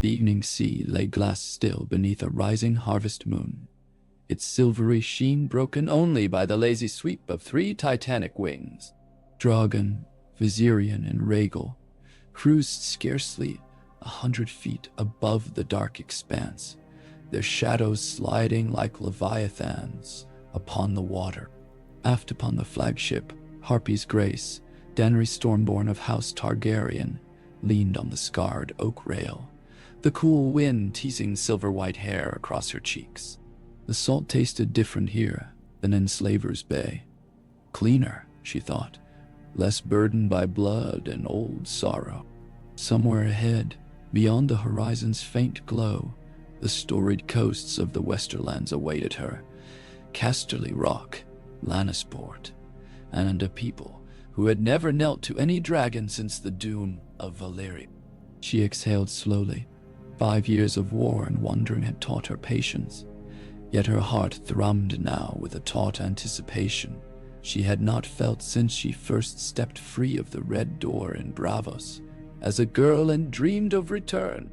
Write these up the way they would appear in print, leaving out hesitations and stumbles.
The evening sea lay glass still beneath a rising harvest moon, its silvery sheen broken only by the lazy sweep of 3 titanic wings. Dragon, Viserion, and Rhaegal cruised scarcely 100 feet above the dark expanse, their shadows sliding like leviathans upon the water. Aft upon the flagship, Harpy's Grace, Daenerys Stormborn of House Targaryen, leaned on the scarred oak rail, the cool wind teasing silver-white hair across her cheeks. The salt tasted different here than in Slaver's Bay. Cleaner, she thought, less burdened by blood and old sorrow. Somewhere ahead, beyond the horizon's faint glow, the storied coasts of the Westerlands awaited her. Casterly Rock, Lannisport, and a people who had never knelt to any dragon since the doom of Valyria. She exhaled slowly. 5 years of war and wandering had taught her patience, yet her heart thrummed now with a taut anticipation she had not felt since she first stepped free of the Red Door in Bravos as a girl and dreamed of return.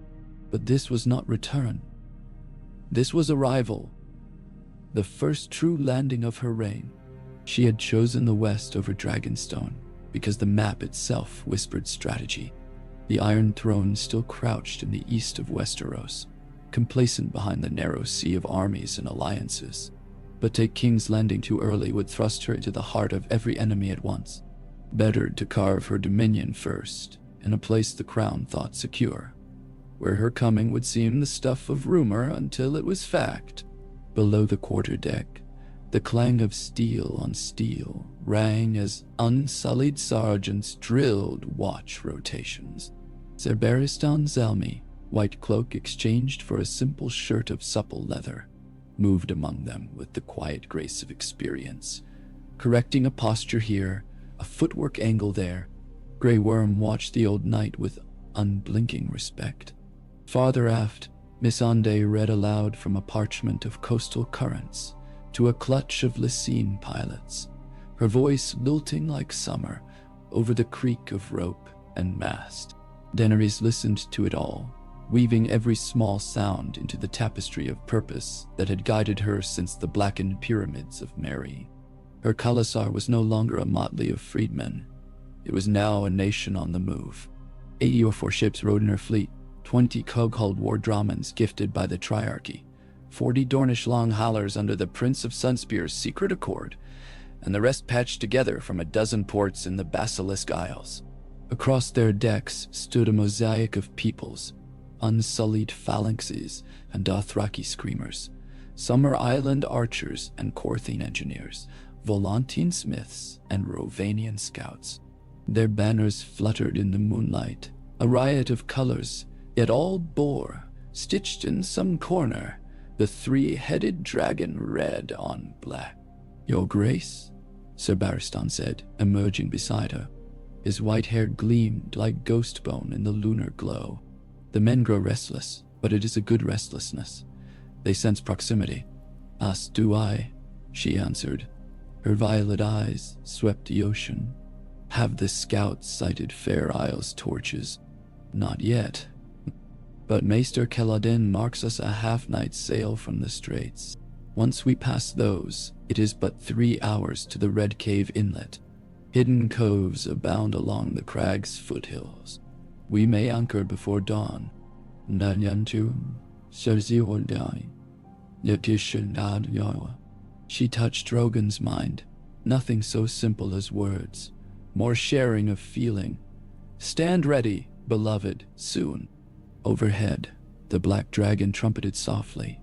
But this was not return. This was arrival, the first true landing of her reign. She had chosen the west over Dragonstone because the map itself whispered strategy. The Iron Throne still crouched in the east of Westeros, complacent behind the narrow sea of armies and alliances. But take King's Landing too early would thrust her into the heart of every enemy at once. Better to carve her dominion first, in a place the crown thought secure, where her coming would seem the stuff of rumor until it was fact. Below the quarterdeck, the clang of steel on steel rang as unsullied sergeants drilled watch rotations. Ser Barristan Zelmy, white cloak exchanged for a simple shirt of supple leather, moved among them with the quiet grace of experience, correcting a posture here, a footwork angle there. Grey Worm watched the old knight with unblinking respect. Farther aft, Missandei read aloud from a parchment of coastal currents to a clutch of Lysine pilots, her voice lilting like summer over the creak of rope and mast. Daenerys listened to it all, weaving every small sound into the tapestry of purpose that had guided her since the blackened pyramids of Mary. Her Khalasar was no longer a motley of freedmen. It was now a nation on the move. 80 or 4 ships rode in her fleet, 20 cog-hulled war dramans gifted by the Triarchy, 40 Dornish long haulers under the Prince of Sunspear's secret accord, and the rest patched together from a dozen ports in the Basilisk Isles. Across their decks stood a mosaic of peoples, unsullied phalanxes and Dothraki screamers, Summer Island archers and Korthine engineers, Volantine smiths and Rovanian scouts. Their banners fluttered in the moonlight, a riot of colors, yet all bore, stitched in some corner, the 3-headed dragon red on black. "Your Grace," Ser Barristan said, emerging beside her. His white hair gleamed like ghost bone in the lunar glow. The men grow restless, but it is a good restlessness. They sense proximity. "As do I," she answered. Her violet eyes swept the ocean. "Have the scouts sighted Fair Isle's torches?" "Not yet. But Maester Kaladin marks us a half-night's sail from the straits. Once we pass those, it is but 3 hours to the Red Cave Inlet. Hidden coves abound along the crag's foothills. We may anchor before dawn." She touched Drogon's mind. Nothing so simple as words, more sharing of feeling. "Stand ready, beloved, soon." Overhead, the black dragon trumpeted softly,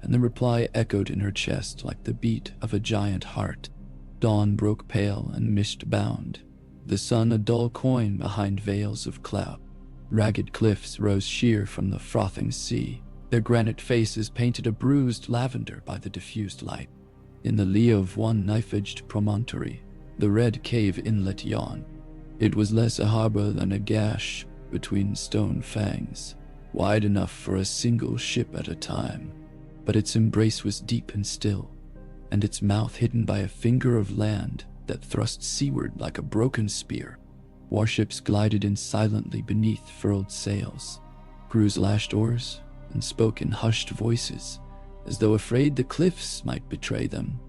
and the reply echoed in her chest like the beat of a giant heart. Dawn broke pale and mist-bound, the sun a dull coin behind veils of cloud. Ragged cliffs rose sheer from the frothing sea, their granite faces painted a bruised lavender by the diffused light. In the lee of one knife-edged promontory, the Red Cave Inlet yawned. It was less a harbor than a gash between stone fangs, wide enough for a single ship at a time. But its embrace was deep and still, and its mouth hidden by a finger of land that thrust seaward like a broken spear. Warships glided in silently beneath furled sails. Crews lashed oars and spoke in hushed voices, as though afraid the cliffs might betray them.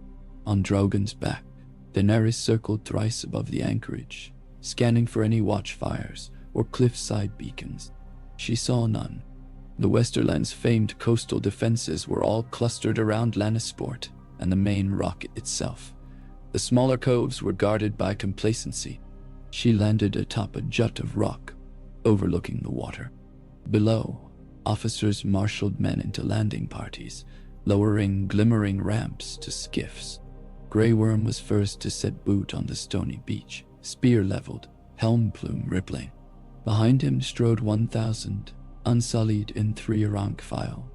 On Drogon's back, Daenerys circled thrice above the anchorage, scanning for any watchfires or cliffside beacons. She saw none. The Westerland's famed coastal defenses were all clustered around Lannisport and the main rock itself. The smaller coves were guarded by complacency. She landed atop a jut of rock, overlooking the water. Below, officers marshaled men into landing parties, lowering glimmering ramps to skiffs. Grey Worm was first to set boot on the stony beach, spear leveled, helm plume rippling. Behind him strode 1,000, unsullied in 3 rank file,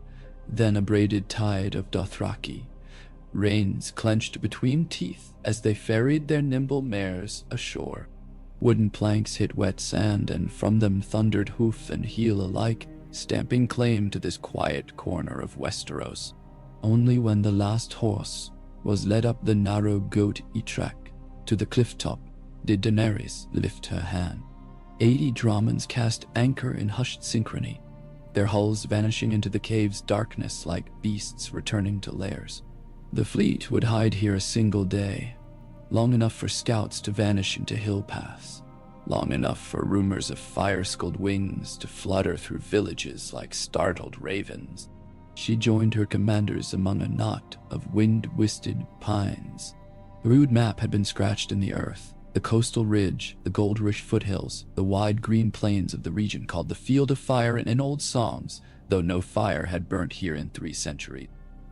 then a braided tide of Dothraki, reins clenched between teeth as they ferried their nimble mares ashore. Wooden planks hit wet sand, and from them thundered hoof and heel alike, stamping claim to this quiet corner of Westeros. Only when the last horse was led up the narrow goat-y track to the cliff top did Daenerys lift her hand. 80 Dromans cast anchor in hushed synchrony, their hulls vanishing into the cave's darkness like beasts returning to lairs. The fleet would hide here a single day, long enough for scouts to vanish into hill paths, long enough for rumors of fire-skulled wings to flutter through villages like startled ravens. She joined her commanders among a knot of wind-wisted pines. A rude map had been scratched in the earth. The coastal ridge, the gold-rich foothills, the wide green plains of the region called the Field of Fire in old songs, though no fire had burnt here in 3 centuries.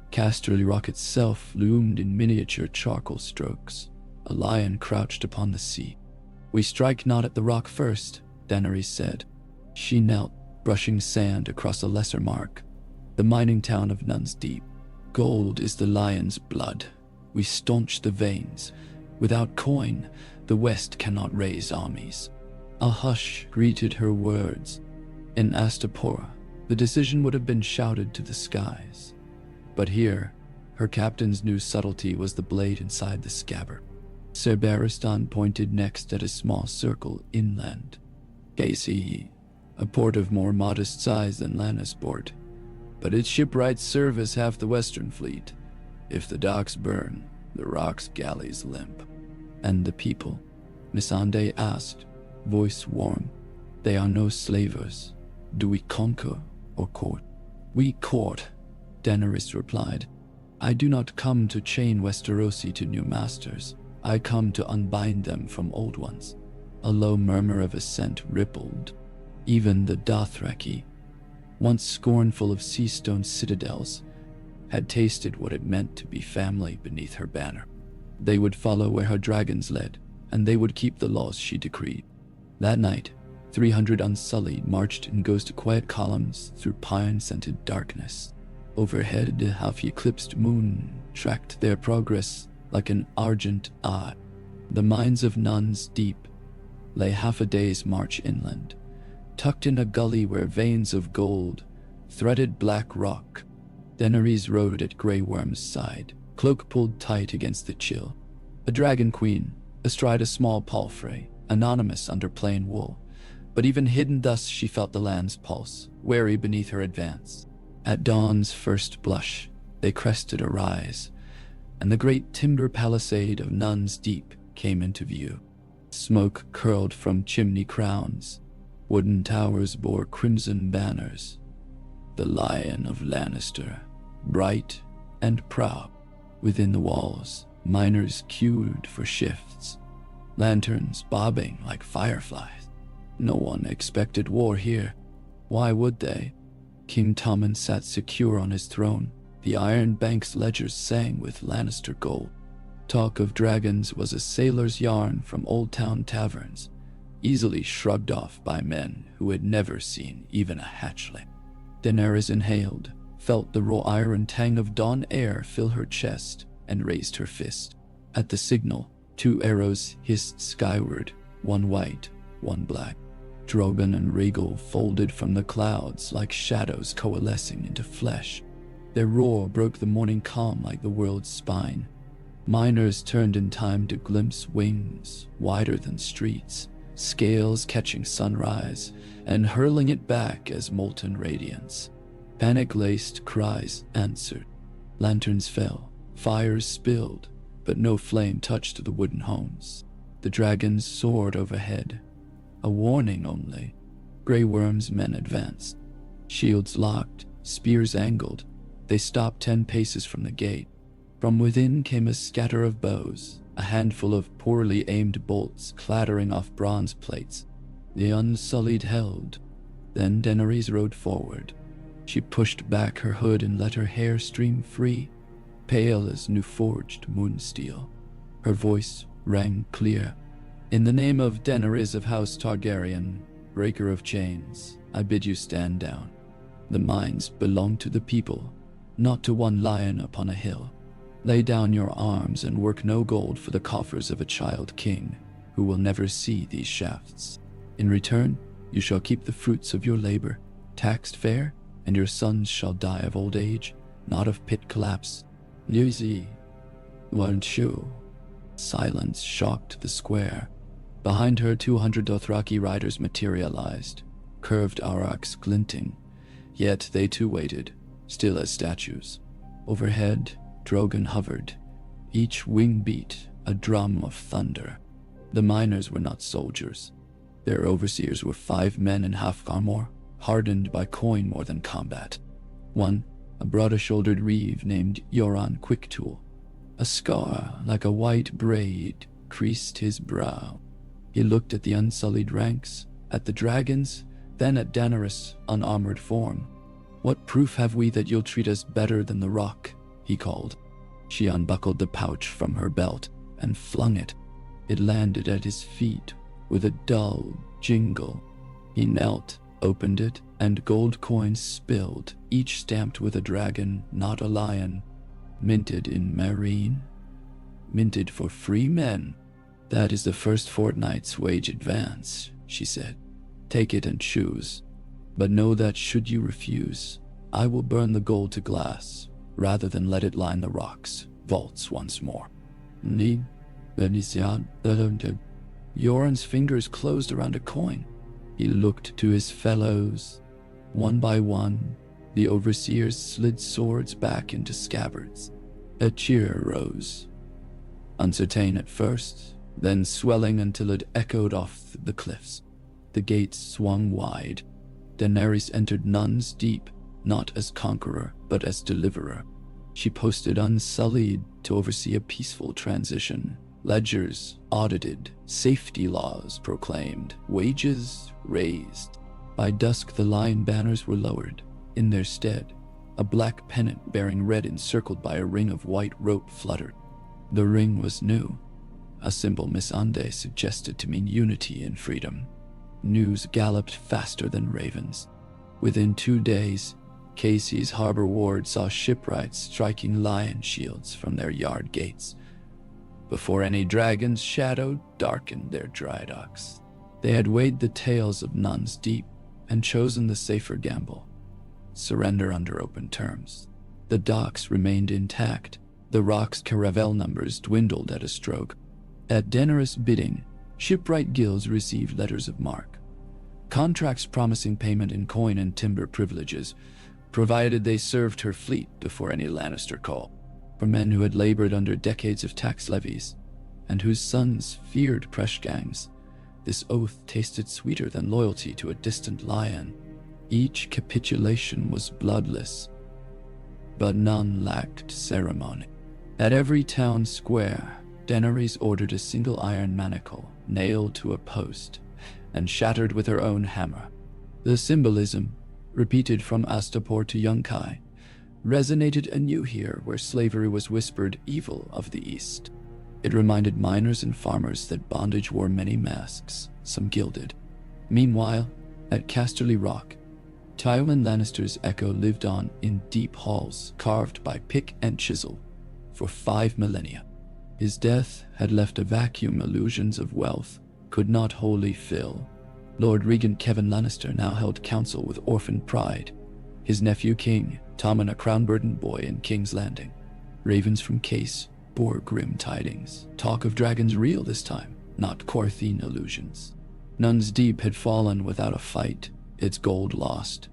Casterly Rock itself loomed in miniature charcoal strokes, a lion crouched upon the sea. "We strike not at the rock first," Daenerys said. She knelt, brushing sand across a lesser mark. "The mining town of Nuns Deep. Gold is the lion's blood. We staunch the veins. Without coin, the West cannot raise armies." A hush greeted her words. In Astapora, the decision would have been shouted to the skies. But here, her captain's new subtlety was the blade inside the scabbard. Ser Barristan pointed next at a small circle inland. Casey, a port of more modest size than Lannisport, but its shipwrights serve as half the Western fleet. If the docks burn, the Rock's galleys limp. "And the people?" Missandei asked, voice warm. "They are no slavers. Do we conquer or court?" "We court," Daenerys replied. "I do not come to chain Westerosi to new masters. I come to unbind them from old ones." A low murmur of assent rippled. Even the Dothraki, once scornful of sea-stone citadels, had tasted what it meant to be family beneath her banner. They would follow where her dragons led, and they would keep the laws she decreed. That night, 300 unsullied marched in ghost-quiet columns through pine-scented darkness. Overhead, a half-eclipsed moon tracked their progress like an argent eye. The mines of Nuns Deep lay half a day's march inland, tucked in a gully where veins of gold threaded black rock. Daenerys rode at Grey Worm's side, cloak pulled tight against the chill. A dragon queen, astride a small palfrey, anonymous under plain wool. But even hidden thus she felt the land's pulse, wary beneath her advance. At dawn's first blush, they crested a rise, and the great timber palisade of Nuns Deep came into view. Smoke curled from chimney crowns. Wooden towers bore crimson banners. The Lion of Lannister, bright and proud. Within the walls, miners queued for shifts, lanterns bobbing like fireflies. No one expected war here. Why would they? King Tommen sat secure on his throne. The Iron Bank's ledgers sang with Lannister gold. Talk of dragons was a sailor's yarn from old town taverns, easily shrugged off by men who had never seen even a hatchling. Daenerys inhaled, felt the raw iron tang of dawn air fill her chest, and raised her fist. At the signal, 2 arrows hissed skyward, one white, one black. Drogon and Rhaegal folded from the clouds like shadows coalescing into flesh. Their roar broke the morning calm like the world's spine. Miners turned in time to glimpse wings wider than streets, scales catching sunrise and hurling it back as molten radiance. Panic-laced cries answered. Lanterns fell, fires spilled, but no flame touched the wooden homes. The dragons soared overhead. A warning only. Grey Worm's men advanced. Shields locked, spears angled. They stopped 10 paces from the gate. From within came a scatter of bows, a handful of poorly aimed bolts clattering off bronze plates. The Unsullied held. Then Daenerys rode forward. She pushed back her hood and let her hair stream free, pale as new-forged moonsteel. Her voice rang clear. "In the name of Daenerys of House Targaryen, breaker of chains, I bid you stand down. The mines belong to the people, not to one lion upon a hill. Lay down your arms and work no gold for the coffers of a child king who will never see these shafts. In return, you shall keep the fruits of your labor, taxed fair, and your sons shall die of old age, not of pit collapse. Lucy, weren't you?" Silence shocked the square. Behind her, 200 Dothraki riders materialized, curved aurochs glinting. Yet they too waited, still as statues. Overhead, Drogon hovered, each wing beat a drum of thunder. The miners were not soldiers. Their overseers were 5 men in half armor, hardened by coin more than combat. One, a broad-shouldered reeve named Yoran Quicktool. A scar like a white braid creased his brow. He looked at the unsullied ranks, at the dragons, then at Daenerys' unarmored form. "What proof have we that you'll treat us better than the rock?" he called. She unbuckled the pouch from her belt and flung it. It landed at his feet with a dull jingle. He knelt, opened it, and gold coins spilled, each stamped with a dragon, not a lion. "Minted in Marine. Minted for free men. That is the first fortnight's wage advance," she said. "Take it and choose. But know that should you refuse, I will burn the gold to glass, rather than let it line the rocks, vaults once more." Yoren's fingers closed around a coin. He looked to his fellows. One by one, the overseers slid swords back into scabbards. A cheer rose. Uncertain at first, then swelling until it echoed off the cliffs. The gates swung wide. Daenerys entered Nuns Deep, not as conqueror, but as deliverer. She posted Unsullied to oversee a peaceful transition. Ledgers audited, safety laws proclaimed, wages raised. By dusk, the lion banners were lowered. In their stead, a black pennant bearing red encircled by a ring of white rope fluttered. The ring was new, a symbol Missandei suggested to mean unity and freedom. News galloped faster than ravens. Within 2 days, Casey's harbor ward saw shipwrights striking lion shields from their yard gates. Before any dragon's shadow darkened their dry docks, they had weighed the tales of Nuns Deep and chosen the safer gamble: surrender under open terms. The docks remained intact. The Rock's caravel numbers dwindled at a stroke. At Daenerys' bidding, shipwright guilds received letters of marque, contracts promising payment in coin and timber privileges, provided they served her fleet before any Lannister call. For men who had labored under decades of tax levies, and whose sons feared press gangs, this oath tasted sweeter than loyalty to a distant lion. Each capitulation was bloodless, but none lacked ceremony. At every town square, Daenerys ordered a single iron manacle nailed to a post and shattered with her own hammer. The symbolism, repeated from Astapor to Yunkai, resonated anew here where slavery was whispered evil of the East. It reminded miners and farmers that bondage wore many masks, some gilded. Meanwhile, at Casterly Rock, Tywin Lannister's echo lived on in deep halls carved by pick and chisel for 5 millennia. His death had left a vacuum illusions of wealth could not wholly fill. Lord Regent Kevin Lannister now held council with orphan pride. His nephew King, Tommen, a crown-burdened boy in King's Landing. Ravens from Case bore grim tidings. Talk of dragons real this time, not Corthine illusions. Nuns Deep had fallen without a fight, its gold lost.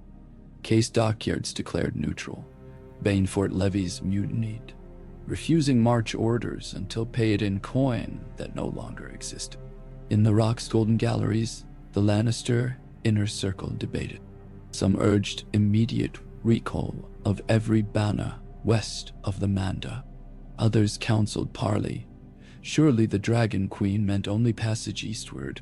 Case Dockyards declared neutral. Banefort levies mutinied, refusing march orders until paid in coin that no longer existed. In the Rock's golden galleries, the Lannister inner circle debated. Some urged immediate recall of every banner west of the Manda. Others counseled parley. Surely the Dragon Queen meant only passage eastward.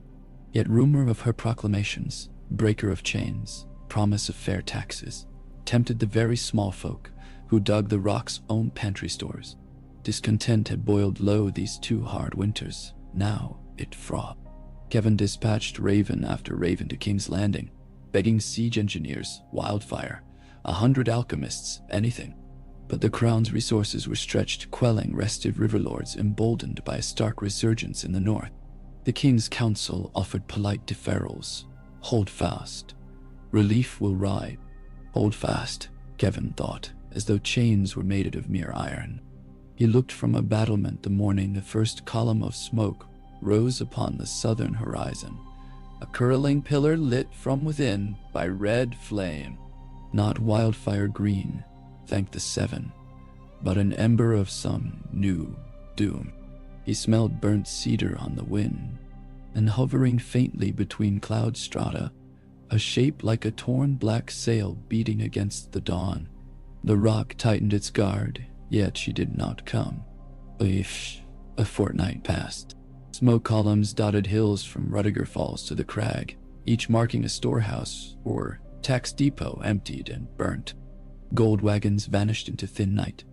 Yet rumor of her proclamations, breaker of chains, promise of fair taxes, tempted the very small folk who dug the Rock's own pantry stores. Discontent had boiled low these 2 hard winters. Now it frothed. Kevin dispatched raven after raven to King's Landing, begging siege engineers, wildfire, 100 alchemists, anything. But the Crown's resources were stretched, quelling restive riverlords emboldened by a stark resurgence in the north. The King's Council offered polite deferrals. Hold fast. Relief will ride. Hold fast, Kevin thought, as though chains were made of mere iron. He looked from a battlement the morning the first column of smoke rose upon the southern horizon, a curling pillar lit from within by red flame. Not wildfire green, thank the Seven, but an ember of some new doom. He smelled burnt cedar on the wind, and hovering faintly between cloud strata, a shape like a torn black sail beating against the dawn. The Rock tightened its guard, yet she did not come. A fortnight passed. Smoke columns dotted hills from Rudiger Falls to the crag, each marking a storehouse or tax depot emptied and burnt. Gold wagons vanished into thin night.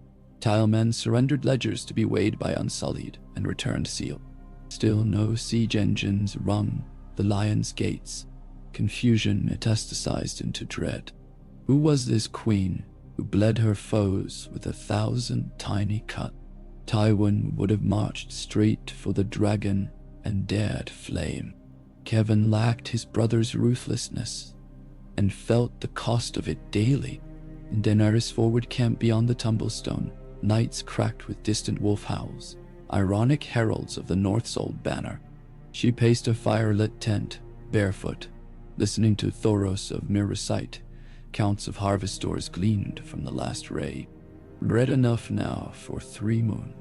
Tilemen surrendered ledgers to be weighed by Unsullied and returned sealed. Still no siege engines rung the Lion's gates. Confusion metastasized into dread. Who was this queen who bled her foes with 1,000 tiny cuts? Tywin would have marched straight for the dragon and dared flame. Kevin lacked his brother's ruthlessness and felt the cost of it daily. In Daenerys' forward camp beyond the Tumblestone, nights cracked with distant wolf howls, ironic heralds of the North's old banner. She paced a fire-lit tent, barefoot, listening to Thoros of Mir recite. Counts of harvest stores gleamed from the last ray. Bread enough now for 3 moons.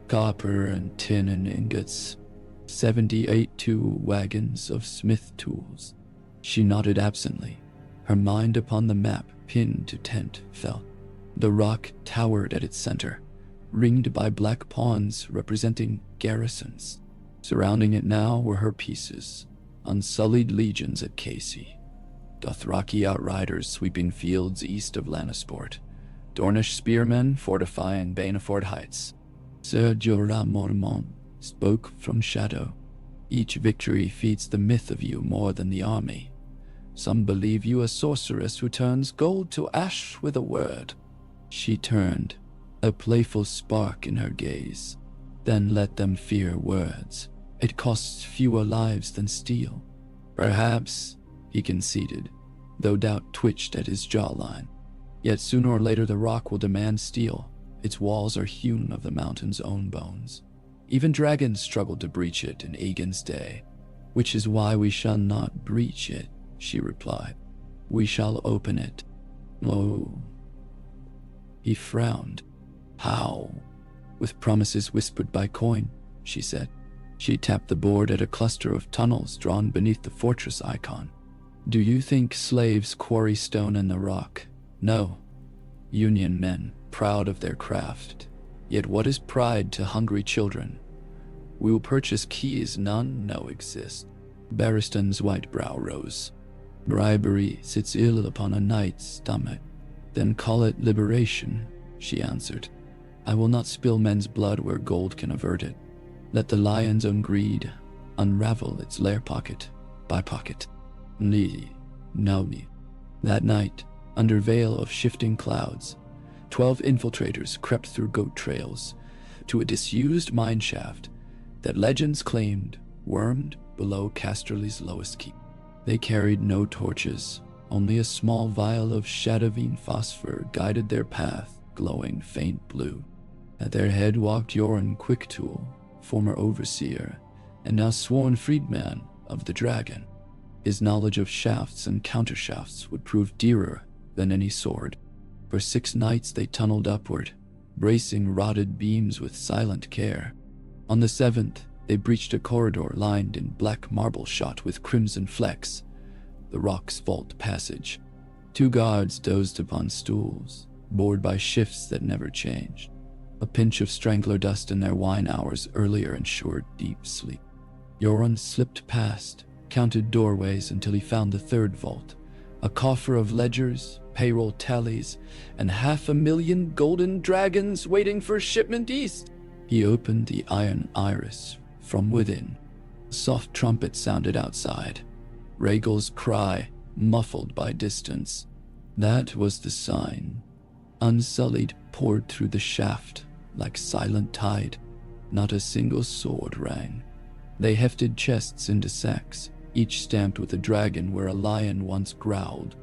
Copper and tin and ingots. 78 wagons of smith tools. She nodded absently, her mind upon the map pinned to tent felt. The Rock towered at its center, ringed by black pawns representing garrisons. Surrounding it now were her pieces, unsullied legions at Casey, Dothraki outriders sweeping fields east of Lannisport, Dornish spearmen fortifying Banefort Heights. Ser Jorah Mormont spoke from shadow. Each victory feeds the myth of you more than the army. Some believe you a sorceress who turns gold to ash with a word. She turned, a playful spark in her gaze. Then let them fear words. It costs fewer lives than steel. Perhaps, he conceded, though doubt twitched at his jawline. Yet sooner or later the Rock will demand steel. Its walls are hewn of the mountain's own bones. Even dragons struggled to breach it in Aegon's day. Which is why we shall not breach it, she replied. We shall open it. Oh. He frowned. How? With promises whispered by coin, she said. She tapped the board at a cluster of tunnels drawn beneath the fortress icon. Do you think slaves quarry stone in the rock? No. Union men, proud of their craft. Yet what is pride to hungry children? We will purchase keys none know exist. Barristan's white brow rose. Bribery sits ill upon a knight's stomach. Then call it liberation, she answered. I will not spill men's blood where gold can avert it. Let the lion's own greed unravel its lair pocket by pocket. Ni, Nauni. That night, under veil of shifting clouds, 12 infiltrators crept through goat trails to a disused mine shaft that legends claimed wormed below Casterly's lowest keep. They carried no torches, only a small vial of shadowine phosphor guided their path, glowing faint blue. At their head walked Yoren Quicktool, former overseer, and now sworn freedman of the dragon. His knowledge of shafts and countershafts would prove dearer than any sword. For 6 nights they tunneled upward, bracing rotted beams with silent care. On the 7th, they breached a corridor lined in black marble shot with crimson flecks, the rock's vault passage. 2 guards dozed upon stools, bored by shifts that never changed. A pinch of strangler dust in their wine hours earlier ensured deep sleep. Yoron slipped past, counted doorways until he found the 3rd vault, a coffer of ledgers, payroll tallies, and 500,000 golden dragons waiting for shipment east. He opened the iron iris from within. A soft trumpet sounded outside, Rhaegal's cry muffled by distance. That was the sign. Unsullied poured through the shaft like silent tide. Not a single sword rang. They hefted chests into sacks, each stamped with a dragon where a lion once growled.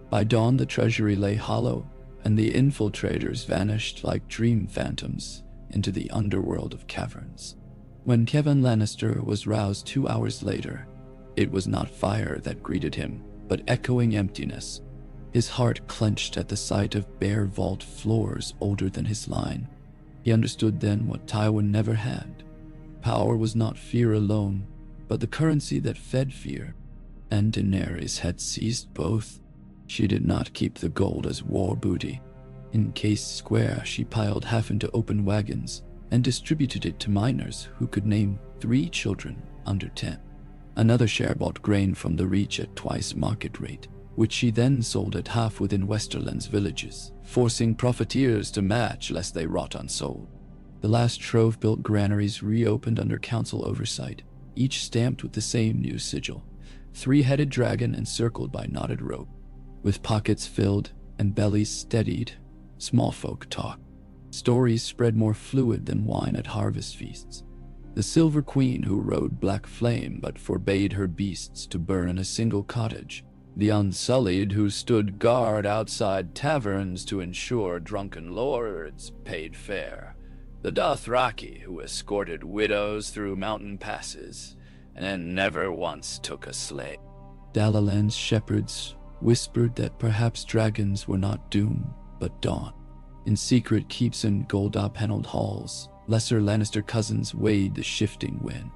By dawn the treasury lay hollow, and the infiltrators vanished like dream phantoms into the underworld of caverns. When Kevin Lannister was roused 2 hours later, it was not fire that greeted him, but echoing emptiness. His heart clenched at the sight of bare vault floors older than his line. He understood then what Tywin never had. Power was not fear alone, but the currency that fed fear. And Daenerys had seized both. She did not keep the gold as war booty. In Case Square, she piled half into open wagons and distributed it to miners who could name 3 children under 10. Another share bought grain from the Reach at twice market rate, which she then sold at half within Westerland's villages, forcing profiteers to match lest they rot unsold. The last trove-built granaries reopened under council oversight, each stamped with the same new sigil, 3-headed dragon encircled by knotted rope. With pockets filled and bellies steadied, small folk talked. Stories spread more fluid than wine at harvest feasts. The Silver Queen who rode Black Flame but forbade her beasts to burn in a single cottage. The Unsullied who stood guard outside taverns to ensure drunken lords paid fare. The Dothraki who escorted widows through mountain passes and never once took a slave. Dalaland's shepherds whispered that perhaps dragons were not doom, but dawn. In secret keeps and gold-paneled halls, lesser Lannister cousins weighed the shifting wind.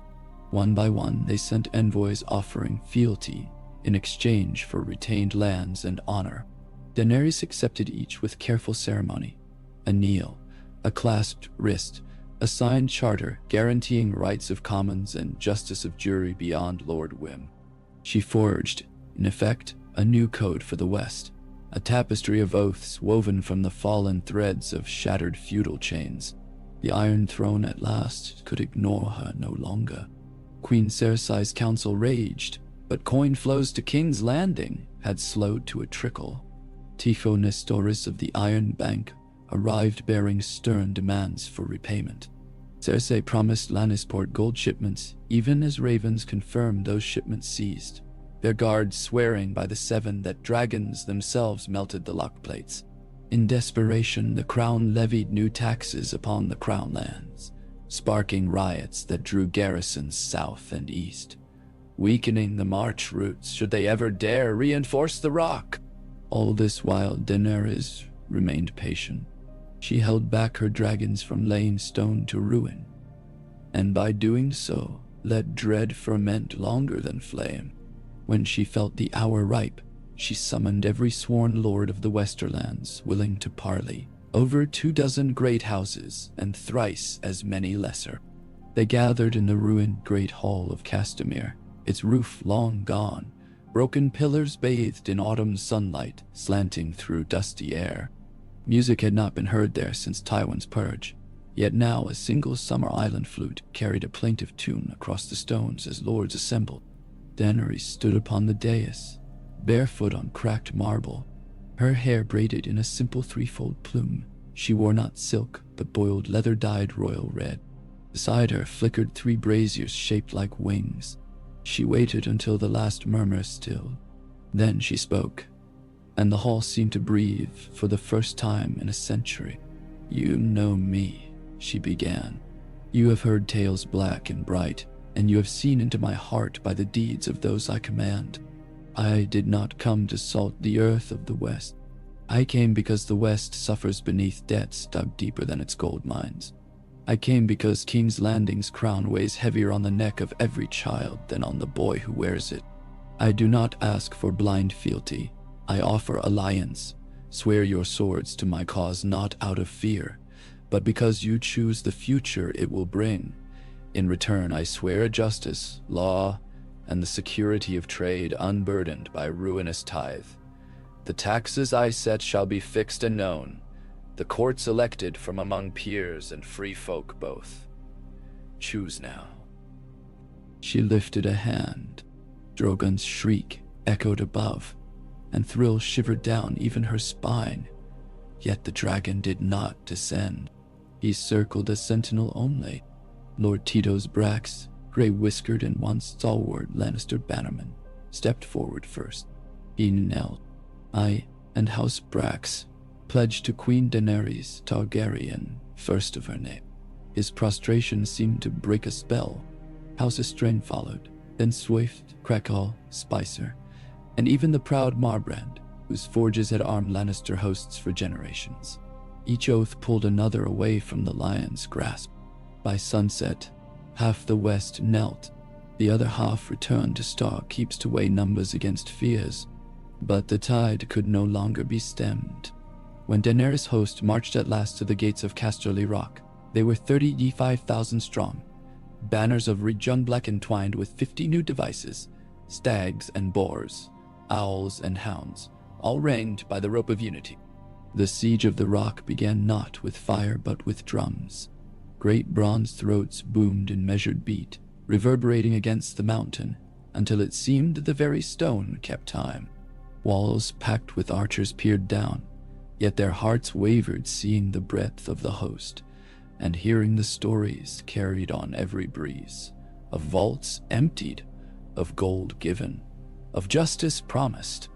One by one, they sent envoys offering fealty in exchange for retained lands and honor. Daenerys accepted each with careful ceremony. A kneel, a clasped wrist, a signed charter guaranteeing rights of commons and justice of jury beyond Lord Whim. She forged, in effect, a new code for the West, a tapestry of oaths woven from the fallen threads of shattered feudal chains. The Iron Throne at last could ignore her no longer. Queen Cersei's council raged, but coin flows to King's Landing had slowed to a trickle. Tycho Nestoris of the Iron Bank arrived bearing stern demands for repayment. Cersei promised Lannisport gold shipments, even as ravens confirmed those shipments seized, their guards swearing by the 7 that dragons themselves melted the lock plates. In desperation, the crown levied new taxes upon the crown lands, sparking riots that drew garrisons south and east, weakening the march routes should they ever dare reinforce the rock. All this while Daenerys remained patient. She held back her dragons from laying stone to ruin, and by doing so, let dread ferment longer than flame. When she felt the hour ripe, she summoned every sworn lord of the Westerlands willing to parley, over 24 great houses and thrice as many lesser. They gathered in the ruined Great Hall of Castamere, its roof long gone, broken pillars bathed in autumn sunlight slanting through dusty air. Music had not been heard there since Tywin's purge, yet now a single summer island flute carried a plaintive tune across the stones as lords assembled. Daenerys stood upon the dais, barefoot on cracked marble, her hair braided in a simple 3-fold plume. She wore not silk, but boiled leather-dyed royal red. Beside her flickered 3 braziers shaped like wings. She waited until the last murmur stilled. Then she spoke, and the hall seemed to breathe for the first time in a century. "You know me," she began. "You have heard tales black and bright, and you have seen into my heart by the deeds of those I command. I did not come to salt the earth of the West. I came because the West suffers beneath debts dug deeper than its gold mines. I came because King's Landing's crown weighs heavier on the neck of every child than on the boy who wears it. I do not ask for blind fealty. I offer alliance. Swear your swords to my cause not out of fear, but because you choose the future it will bring. In return, I swear justice, law, and the security of trade unburdened by ruinous tithe. The taxes I set shall be fixed and known, the courts elected from among peers and free folk both. Choose now. She lifted a hand. Drogon's shriek echoed above, and thrill shivered down even her spine. Yet the dragon did not descend. He circled a sentinel only. Lord Tito's Brax, gray-whiskered and once stalwart Lannister bannerman, stepped forward first. He knelt. I and House Brax pledged to Queen Daenerys Targaryen, first of her name. His prostration seemed to break a spell. House Estrange followed, then Swift, Crackall, Spicer, and even the proud Marbrand, whose forges had armed Lannister hosts for generations. Each oath pulled another away from the lion's grasp. By sunset, half the West knelt. The other half returned to Stark Keeps to weigh numbers against fears. But the tide could no longer be stemmed. When Daenerys' host marched at last to the gates of Casterly Rock, they were 35,000 strong. Banners of red jungblack entwined with 50 new devices, stags and boars, owls and hounds, all ringed by the rope of unity. The siege of the rock began not with fire but with drums. Great bronze throats boomed in measured beat, reverberating against the mountain, until it seemed the very stone kept time. Walls packed with archers peered down, yet their hearts wavered seeing the breadth of the host, and hearing the stories carried on every breeze, of vaults emptied, of gold given, of justice promised.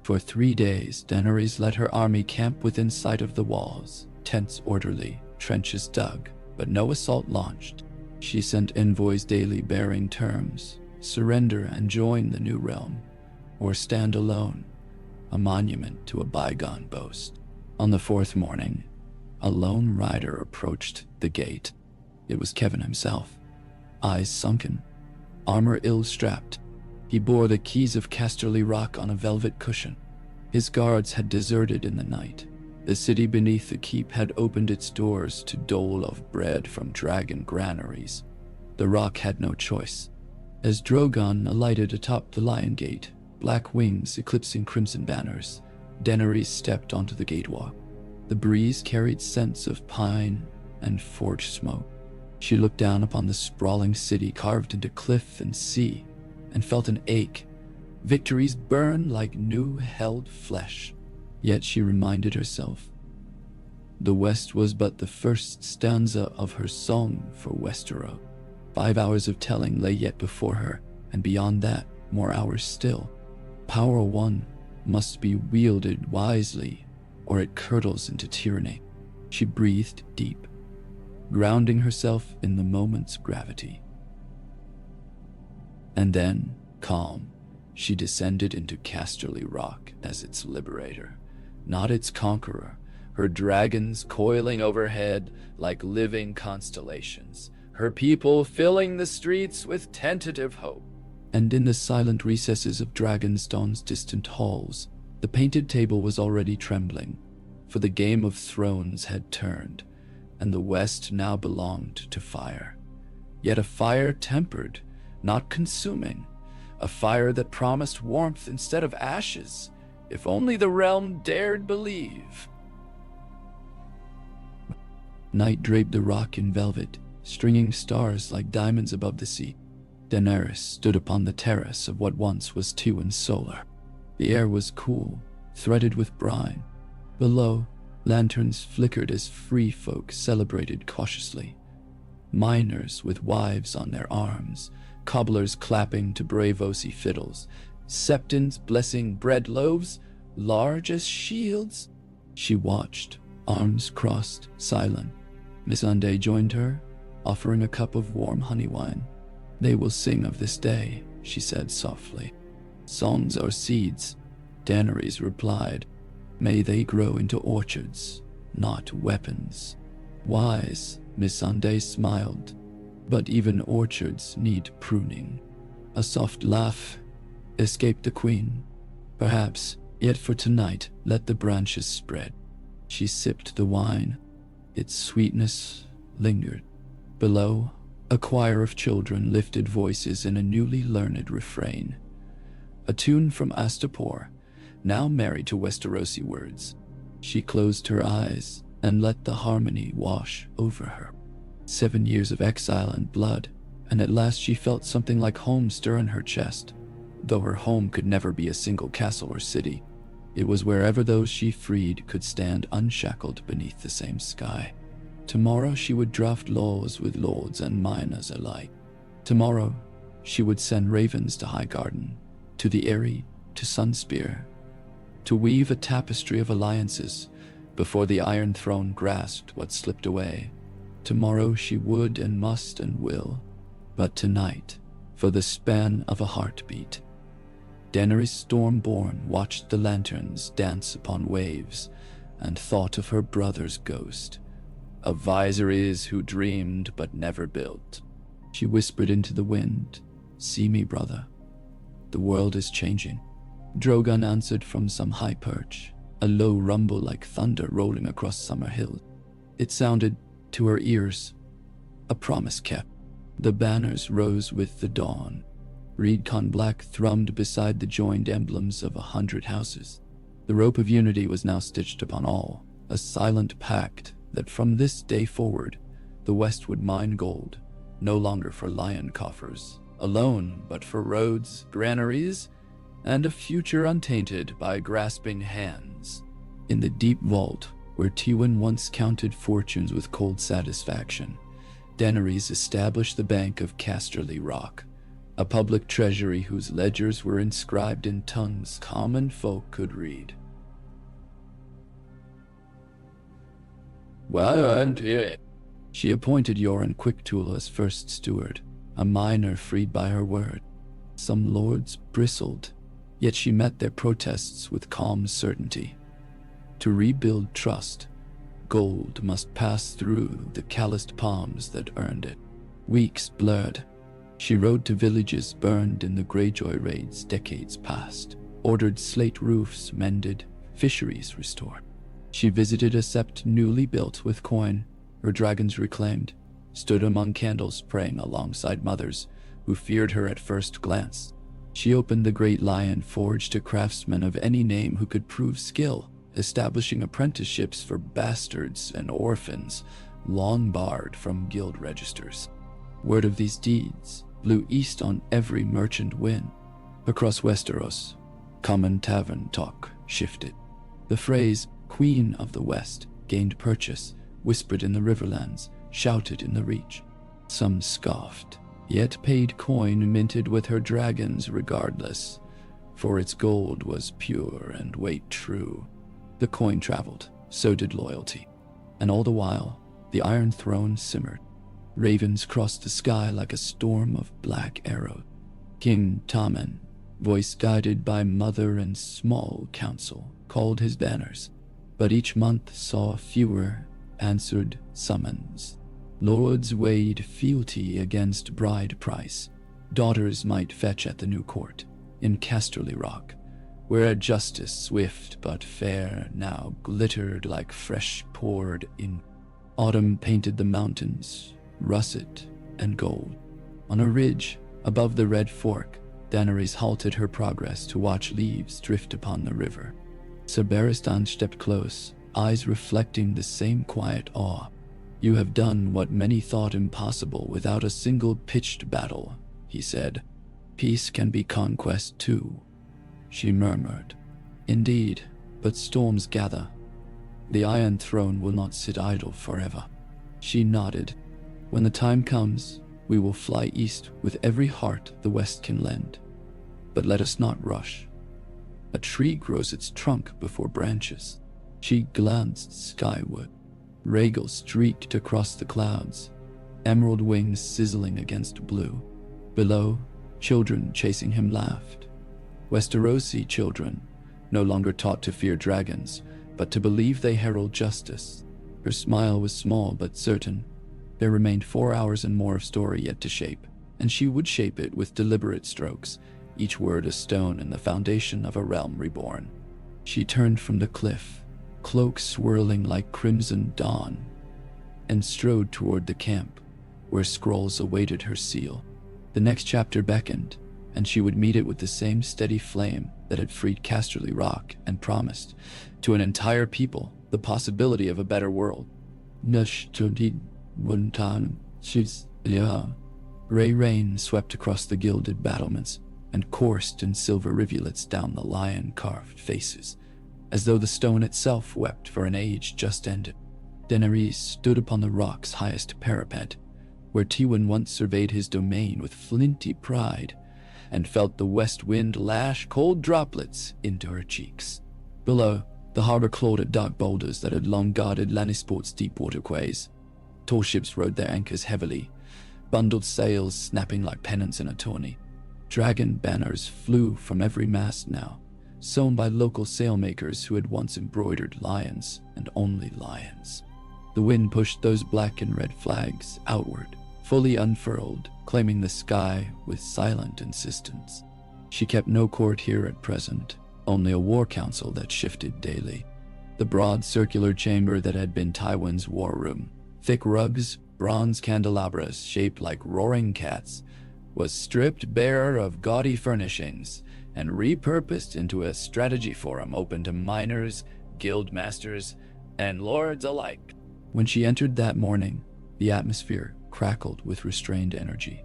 For 3 days Daenerys let her army camp within sight of the walls, tents orderly, trenches dug, but no assault launched. She sent envoys daily bearing terms, surrender and join the new realm, or stand alone, a monument to a bygone boast. On the 4th morning, a lone rider approached the gate. It was Kevin himself, eyes sunken, armor ill-strapped. He bore the keys of Casterly Rock on a velvet cushion. His guards had deserted in the night. The city beneath the keep had opened its doors to dole of bread from dragon granaries. The rock had no choice. As Drogon alighted atop the Lion Gate, black wings eclipsing crimson banners, Daenerys stepped onto the gatewalk. The breeze carried scents of pine and forge smoke. She looked down upon the sprawling city carved into cliff and sea, and felt an ache. Victories burn like new held flesh. Yet she reminded herself, the West was but the first stanza of her song for Westeros. 5 hours of telling lay yet before her, and beyond that, more hours still. Power won must be wielded wisely, or it curdles into tyranny. She breathed deep, grounding herself in the moment's gravity. And then, calm, she descended into Casterly Rock as its liberator, not its conqueror, her dragons coiling overhead like living constellations, her people filling the streets with tentative hope. And in the silent recesses of Dragonstone's distant halls, the painted table was already trembling, for the Game of Thrones had turned, and the West now belonged to fire. Yet a fire tempered, not consuming, a fire that promised warmth instead of ashes, if only the realm dared believe. Night draped the rock in velvet, stringing stars like diamonds above the sea. Daenerys stood upon the terrace of what once was Tywin's Solar. The air was cool, threaded with brine. Below, lanterns flickered as free folk celebrated cautiously. Miners with wives on their arms, cobblers clapping to Braavosi fiddles, septons blessing bread loaves, large as shields. She watched, arms crossed, silent. Missandei joined her, offering a cup of warm honey wine. "They will sing of this day," she said softly. "Songs are seeds," Daenerys replied. "May they grow into orchards, not weapons." Wise, Missandei smiled. "But even orchards need pruning." A soft laugh escaped the queen. "Perhaps, yet for tonight, let the branches spread." She sipped the wine. Its sweetness lingered. Below, a choir of children lifted voices in a newly learned refrain. A tune from Astapor, now married to Westerosi words. She closed her eyes and let the harmony wash over her. 7 years of exile and blood, and at last she felt something like home stir in her chest. Though her home could never be a single castle or city, it was wherever those she freed could stand unshackled beneath the same sky. Tomorrow she would draft laws with lords and miners alike. Tomorrow she would send ravens to Highgarden, to the Eyrie, to Sunspear, to weave a tapestry of alliances before the Iron Throne grasped what slipped away. Tomorrow she would and must and will, but tonight, for the span of a heartbeat. Daenerys Stormborn watched the lanterns dance upon waves and thought of her brother's ghost, of Viserys who dreamed but never built. She whispered into the wind, "See me, brother. The world is changing." Drogon answered from some high perch, a low rumble like thunder rolling across summer hills. It sounded, to her ears, a promise kept. The banners rose with the dawn. Reedcon Black thrummed beside the joined emblems of 100 houses. The rope of unity was now stitched upon all, a silent pact that from this day forward, the West would mine gold, no longer for lion coffers alone, but for roads, granaries, and a future untainted by grasping hands. In the deep vault, where Tywin once counted fortunes with cold satisfaction, Daenerys established the Bank of Casterly Rock, a public treasury whose ledgers were inscribed in tongues common folk could read. She appointed Yoren Quicktool as first steward, a miner freed by her word. Some lords bristled, yet she met their protests with calm certainty. To rebuild trust, gold must pass through the calloused palms that earned it. Weeks blurred. She rode to villages burned in the Greyjoy raids decades past, ordered slate roofs mended, fisheries restored. She visited a sept newly built with coin, her dragons reclaimed, stood among candles praying alongside mothers who feared her at first glance. She opened the Great Lion Forge to craftsmen of any name who could prove skill, establishing apprenticeships for bastards and orphans, long barred from guild registers. Word of these deeds blew east on every merchant wind. Across Westeros, common tavern talk shifted. The phrase, "Queen of the West," gained purchase, whispered in the riverlands, shouted in the Reach. Some scoffed, yet paid coin minted with her dragons regardless, for its gold was pure and weight true. The coin traveled, so did loyalty. And all the while, the Iron Throne simmered. Ravens crossed the sky like a storm of black arrows. King Tommen, voice guided by mother and small council, called his banners, but each month saw fewer answered summons. Lords weighed fealty against bride price. Daughters might fetch at the new court, in Casterly Rock, where justice swift but fair now glittered like fresh poured ink. Autumn painted the mountains, russet and gold. On a ridge above the Red Fork, Daenerys halted her progress to watch leaves drift upon the river. Ser Barristan stepped close, eyes reflecting the same quiet awe. "You have done what many thought impossible without a single pitched battle," he said. "Peace can be conquest too." She murmured, "Indeed, but storms gather. The Iron Throne will not sit idle forever." She nodded. "When the time comes, we will fly east with every heart the West can lend. But let us not rush. A tree grows its trunk before branches." She glanced skyward. Rhaegal streaked across the clouds, emerald wings sizzling against blue. Below, children chasing him laughed. Westerosi children, no longer taught to fear dragons, but to believe they herald justice. Her smile was small but certain. There remained 4 hours and more of story yet to shape, and she would shape it with deliberate strokes, each word a stone in the foundation of a realm reborn. She turned from the cliff, cloak swirling like crimson dawn, and strode toward the camp, where scrolls awaited her seal. The next chapter beckoned, and she would meet it with the same steady flame that had freed Casterly Rock and promised, to an entire people, the possibility of a better world. Ray rain swept across the gilded battlements and coursed in silver rivulets down the lion-carved faces, as though the stone itself wept for an age just ended. DAENERYS stood upon the rock's highest parapet, where Tywin once surveyed his domain with flinty pride, and felt the west wind lash cold droplets into her cheeks. Below, the harbor clawed at dark boulders that had long guarded Lannisport's deep waterways. Tall ships rode their anchors heavily, bundled sails snapping like pennants in a tourney. Dragon banners flew from every mast now, sewn by local sailmakers who had once embroidered lions and only lions. The wind pushed those black and red flags outward, fully unfurled, claiming the sky with silent insistence. She kept no court here at present, only a war council that shifted daily. The broad circular chamber that had been Tywin's war room, thick rugs, bronze candelabras shaped like roaring cats, was stripped bare of gaudy furnishings and repurposed into a strategy forum open to miners, guild masters, and lords alike. When she entered that morning, the atmosphere crackled with restrained energy.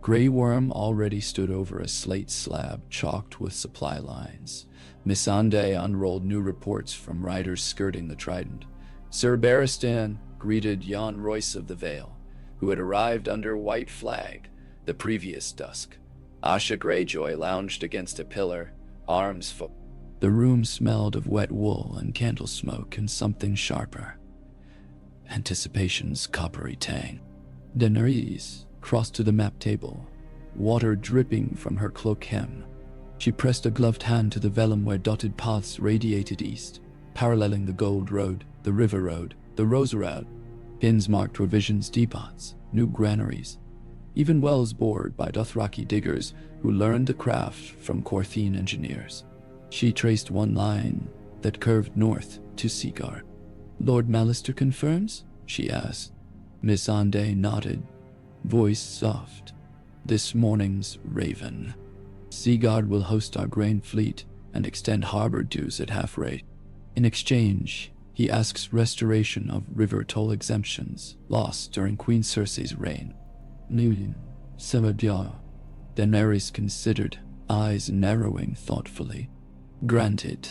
Grey Worm already stood over a slate slab chalked with supply lines. Missandei unrolled new reports from riders skirting the Trident. Sir Barristan greeted Jon Royce of the Vale, who had arrived under white flag the previous dusk. Asha Greyjoy lounged against a pillar, arms full. The room smelled of wet wool and candle smoke and something sharper. Anticipation's coppery tang. DAENERYS crossed to the map table, water dripping from her cloak hem. She pressed a gloved hand to the vellum where dotted paths radiated east, paralleling the Gold Road, the River Road, the Rose Road. Pins marked provisions depots, new granaries, even wells bored by Dothraki diggers who learned the craft from Corthine engineers. She traced one line that curved north to Seaguard. "Lord Mallister confirms?" she asked. Missandei nodded, voice soft. "This morning's Raven. Seaguard will host our grain fleet and extend harbor dues at half rate. In exchange, he asks restoration of river toll exemptions lost during Queen Cersei's reign." DAENERYS considered, eyes narrowing thoughtfully. "Granted,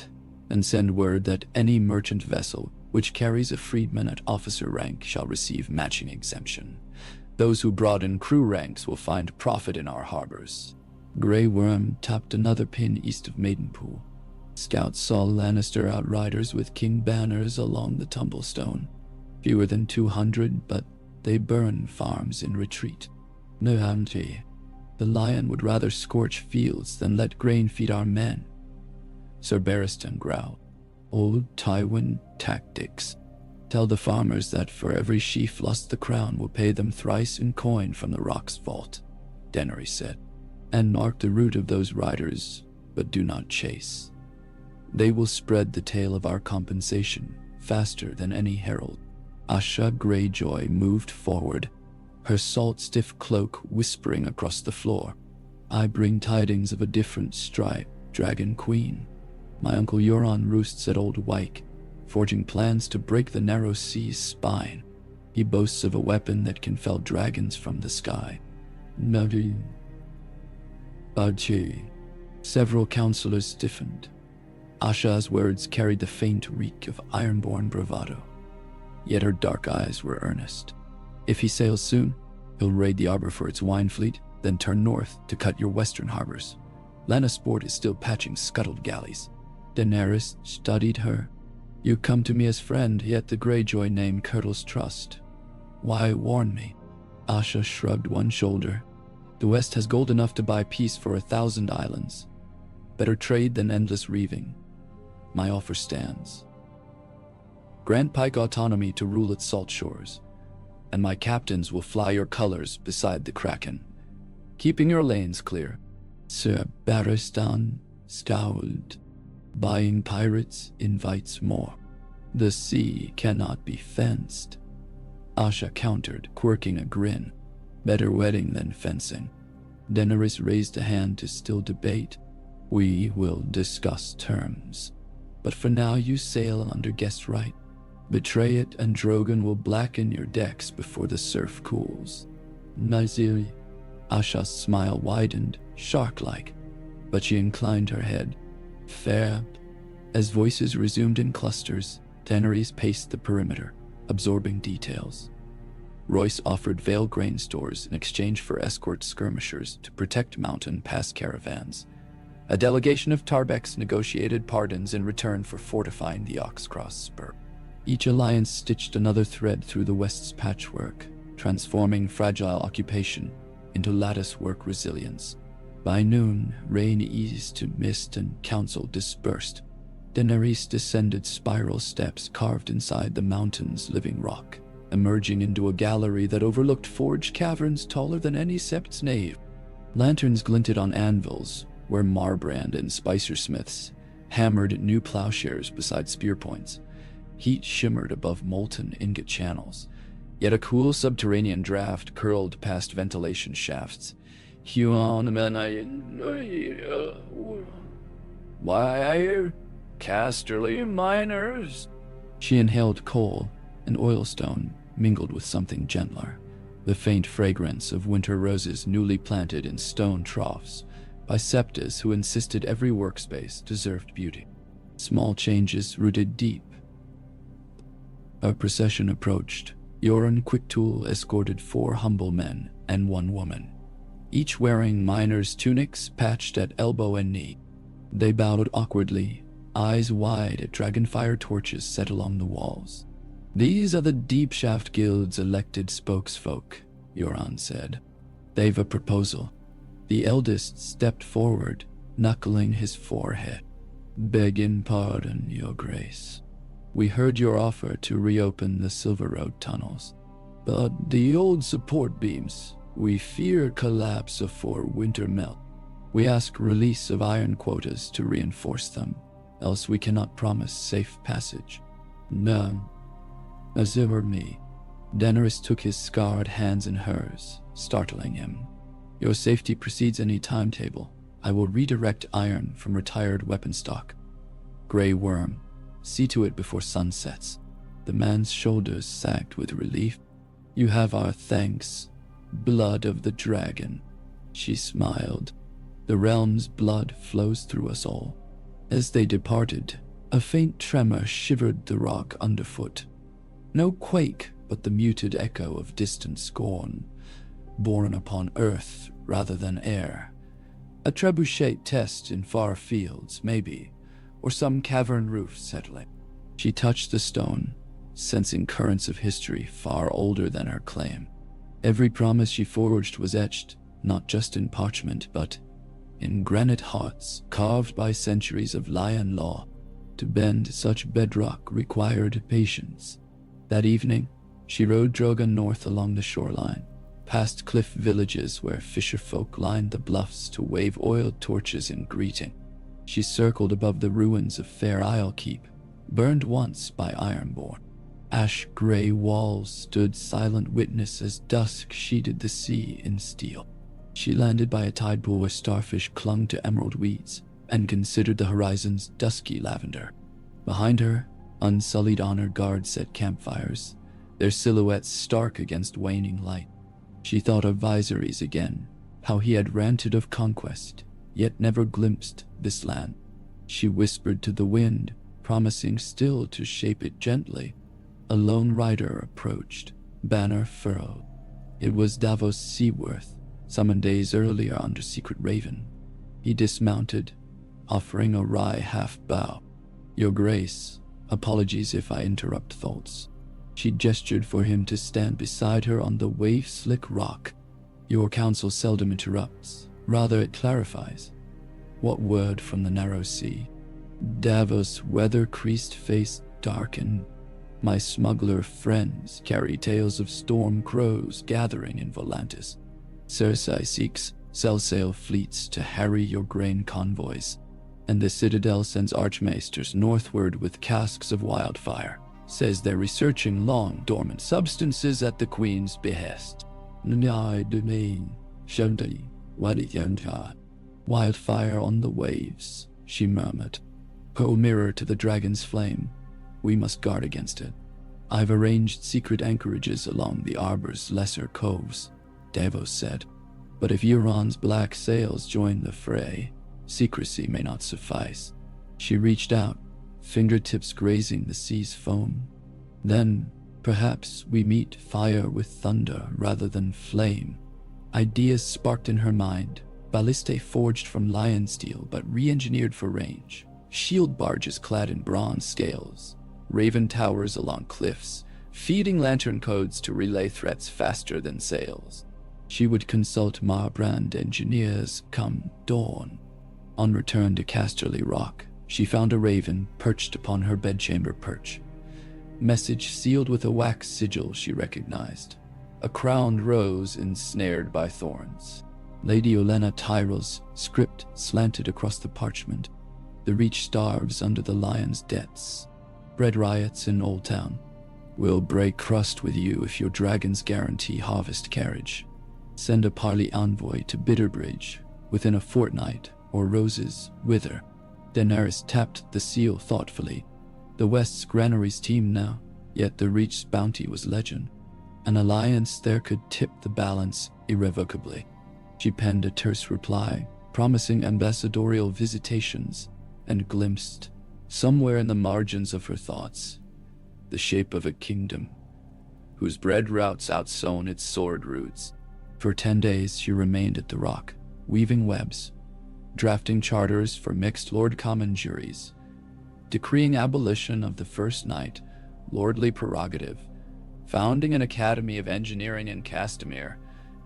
and send word that any merchant vessel which carries a freedman at officer rank shall receive matching exemption. Those who broaden crew ranks will find profit in our harbors." Grey Worm tapped another pin east of Maidenpool. Scouts saw Lannister outriders with king banners along the Tumblestone. Fewer than 200, but they burn farms in retreat. "The Lion would rather scorch fields than let grain feed our men," Sir Barristan growled. "Old Tywin tactics. Tell the farmers that for every sheaf lost the crown will pay them thrice in coin from the rock's vault," DAENERYS said. "And mark the route of those riders, but do not chase. They will spread the tale of our compensation faster than any herald." Asha Greyjoy moved forward, her salt-stiff cloak whispering across the floor. "I bring tidings of a different stripe, Dragon Queen. My uncle Euron roosts at Old Wyke, forging plans to break the Narrow Sea's spine. He boasts of a weapon that can fell dragons from the sky." Several counselors stiffened. Asha's words carried the faint reek of ironborn bravado, yet her dark eyes were earnest. "If he sails soon, he'll raid the Arbor for its wine fleet, then turn north to cut your western harbors. Lannisport is still patching scuttled galleys." DAENERYS studied her. "You come to me as friend, yet the Greyjoy name curdles trust. Why warn me?" Asha shrugged one shoulder. The West has gold enough to buy peace for 1,000 islands. Better trade than endless reaving. My offer stands. Grant Pike autonomy to rule its salt shores, and my captains will fly your colors beside the Kraken, keeping your lanes clear. Sir Barristan scowled. Buying pirates invites more. The sea cannot be fenced. Asha countered, quirking a grin. Better wedding than fencing. DAENERYS raised a hand to still debate. We will discuss terms. But for now you sail under guest right. Betray it and Drogon will blacken your decks before the surf cools. Naziri. Asha's smile widened, shark-like, but she inclined her head. Fair. As voices resumed in clusters, DAENERYS paced the perimeter, absorbing details. Royce offered Vale grain stores in exchange for escort skirmishers to protect mountain pass caravans. A delegation of Tarbecks negotiated pardons in return for fortifying the Oxcross Spur. Each alliance stitched another thread through the West's patchwork, transforming fragile occupation into latticework resilience. By noon, rain eased to mist and council dispersed. DAENERYS descended spiral steps carved inside the mountain's living rock, emerging into a gallery that overlooked forged caverns taller than any sept's nave. Lanterns glinted on anvils, where Marbrand and Spicersmiths hammered new plowshares beside spear points. Heat shimmered above molten ingot channels, yet a cool subterranean draft curled past ventilation shafts. Why, Casterly miners? She inhaled coal and oilstone mingled with something gentler, the faint fragrance of winter roses newly planted in stone troughs by septas who insisted every workspace deserved beauty. Small changes rooted deep. A procession approached. Yoren Quicktool escorted 4 humble men and 1 woman, each wearing miners' tunics patched at elbow and knee. They bowed awkwardly, eyes wide at dragonfire torches set along the walls. These are the Deep Shaft Guild's elected spokesfolk, Yoren said. They've a proposal. The eldest stepped forward, knuckling his forehead. Begging pardon, your grace. We heard your offer to reopen the Silver Road tunnels, but the old support beams, we fear collapse afore winter melt. We ask release of iron quotas to reinforce them, else we cannot promise safe passage. No. Azir me. DAENERYS took his scarred hands in hers, startling him. Your safety precedes any timetable. I will redirect iron from retired weapon stock. Grey Worm, see to it before sun sets. The man's shoulders sagged with relief. You have our thanks, blood of the dragon. She smiled. The realm's blood flows through us all. As they departed, a faint tremor shivered the rock underfoot. No quake, but the muted echo of distant scorn, born upon earth rather than air. A trebuchet test in far fields, maybe, or some cavern roof settling. She touched the stone, sensing currents of history far older than her claim. Every promise she forged was etched, not just in parchment, but in granite hearts carved by centuries of lion law. To bend such bedrock required patience. That evening, she rode Drogon north along the shoreline, past cliff villages where fisherfolk lined the bluffs to wave oiled torches in greeting. She circled above the ruins of Fair Isle Keep, burned once by Ironborn. Ash-gray walls stood silent witness as dusk sheeted the sea in steel. She landed by a tide pool where starfish clung to emerald weeds and considered the horizon's dusky lavender. Behind her, unsullied honor guards set campfires, their silhouettes stark against waning light. She thought of Viserys again, how he had ranted of conquest, yet never glimpsed this land. She whispered to the wind, promising still to shape it gently. A lone rider approached, banner furled. It was Davos Seaworth, summoned days earlier under Secret Raven. He dismounted, offering a wry half-bow. Your Grace, apologies if I interrupt thoughts. She gestured for him to stand beside her on the wave-slick rock. Your counsel seldom interrupts. Rather, it clarifies. What word from the narrow sea? Davos' weather-creased face darkened. My smuggler friends carry tales of storm crows gathering in Volantis. Cersei seeks sell-sail fleets to harry your grain convoys, and the Citadel sends archmaesters northward with casks of wildfire. Says they're researching long-dormant substances at the Queen's behest. Wildfire on the waves, she murmured. Po mirror to the dragon's flame. We must guard against it. I've arranged secret anchorages along the arbor's lesser coves, Davos said. But if Euron's black sails join the fray, secrecy may not suffice. She reached out, fingertips grazing the sea's foam. Then, perhaps we meet fire with thunder rather than flame. Ideas sparked in her mind, ballistae forged from lion steel but re-engineered for range, shield barges clad in bronze scales, raven towers along cliffs, feeding lantern codes to relay threats faster than sails. She would consult Marbrand engineers come dawn. On return to Casterly Rock, she found a raven perched upon her bedchamber perch. Message sealed with a wax sigil she recognized. A crowned rose ensnared by thorns. Lady Olenna Tyrell's script slanted across the parchment. The Reach starves under the lion's debts. Bread riots in Old Town. We'll break crust with you if your dragons guarantee harvest carriage. Send a parley envoy to Bitterbridge within a fortnight, or roses wither. Daenerys tapped the seal thoughtfully. The West's granaries teem now, yet the Reach's bounty was legend. An alliance there could tip the balance irrevocably. She penned a terse reply, promising ambassadorial visitations, and glimpsed, somewhere in the margins of her thoughts, the shape of a kingdom, whose bread routes outsown its sword roots. For 10 days she remained at the Rock, weaving webs, drafting charters for mixed Lord Common juries, decreeing abolition of the First Knight, lordly prerogative, founding an academy of engineering in Castamere,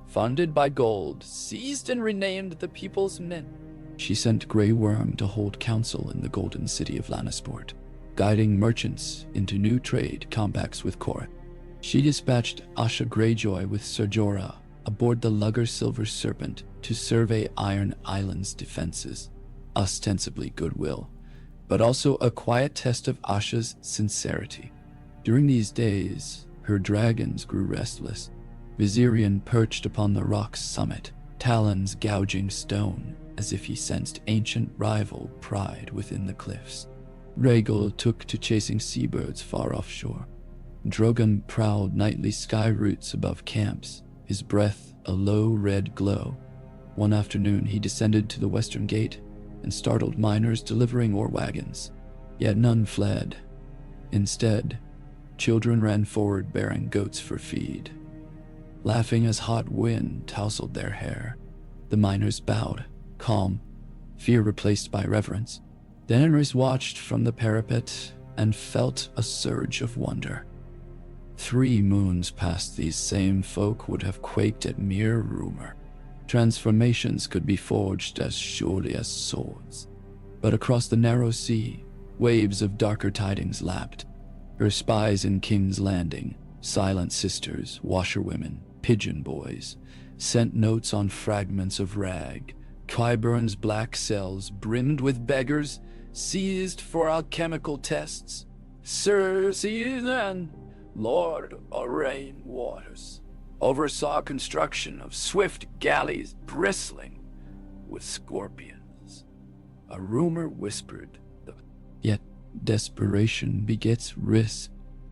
funded by gold, seized and renamed the People's Mint. She sent Grey Worm to hold council in the golden city of Lannisport, guiding merchants into new trade compacts with Korra. She dispatched Asha Greyjoy with Ser Jorah aboard the lugger Silver Serpent to survey Iron Island's defenses, ostensibly goodwill, but also a quiet test of Asha's sincerity. During these days, her dragons grew restless. Viserion perched upon the rock's summit, talons gouging stone, as if he sensed ancient rival pride within the cliffs. Rhaegal took to chasing seabirds far offshore. Drogon prowled nightly sky routes above camps, his breath a low red glow. One afternoon he descended to the western gate and startled miners delivering ore wagons. Yet none fled. Instead, children ran forward bearing goats for feed, laughing as hot wind tousled their hair. The miners bowed, calm, fear replaced by reverence. Daenerys watched from the parapet and felt a surge of wonder. 3 moons past, these same folk would have quaked at mere rumor. Transformations could be forged as surely as swords. But across the narrow sea, waves of darker tidings lapped. Her spies in King's Landing, silent sisters, washerwomen, pigeon boys, sent notes on fragments of rag. Qyburn's black cells brimmed with beggars, seized for alchemical tests. Cersei then, Lord of Rain Waters, oversaw construction of swift galleys bristling with scorpions. A rumor whispered. Yet desperation begets risk.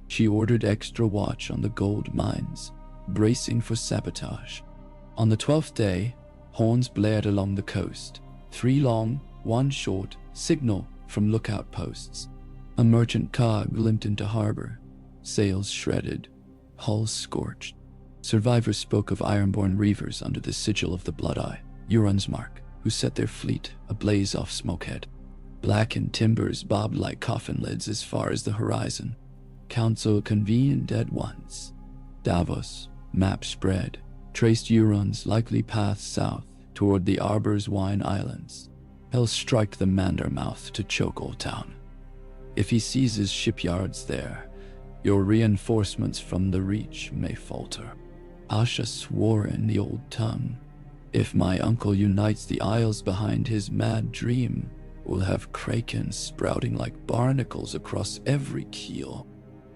She ordered extra watch on the gold mines, bracing for sabotage. On the 12th day, horns blared along the coast. 3 long, 1 short, signal from lookout posts. A merchant cog limped into harbor, sails shredded, hull scorched. Survivors spoke of ironborn reavers under the sigil of the Blood Eye, Euron's mark, who set their fleet ablaze off Smokehead. Blackened timbers bobbed like coffin lids as far as the horizon. Council convened at once. Davos, map spread, traced Euron's likely path south toward the Arbor's Wine Islands. He'll strike the Mandermouth to choke Old Town. If he seizes shipyards there, your reinforcements from the Reach may falter. Asha swore in the old tongue. If my uncle unites the Isles behind his mad dream, we'll have kraken sprouting like barnacles across every keel.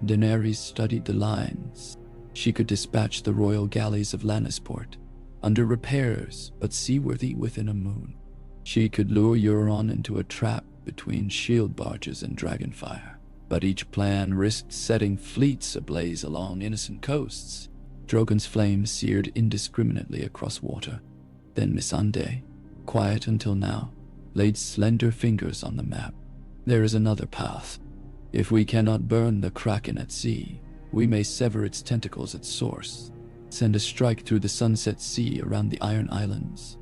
Daenerys studied the lines. She could dispatch the royal galleys of Lannisport, under repairs but seaworthy within a moon. She could lure Euron into a trap between shield barges and dragonfire, but each plan risked setting fleets ablaze along innocent coasts. Drogon's flames seared indiscriminately across water. Then Missandei, quiet until now, laid slender fingers on the map. There is another path. If we cannot burn the Kraken at sea, we may sever its tentacles at source, send a strike through the Sunset Sea around the Iron Islands,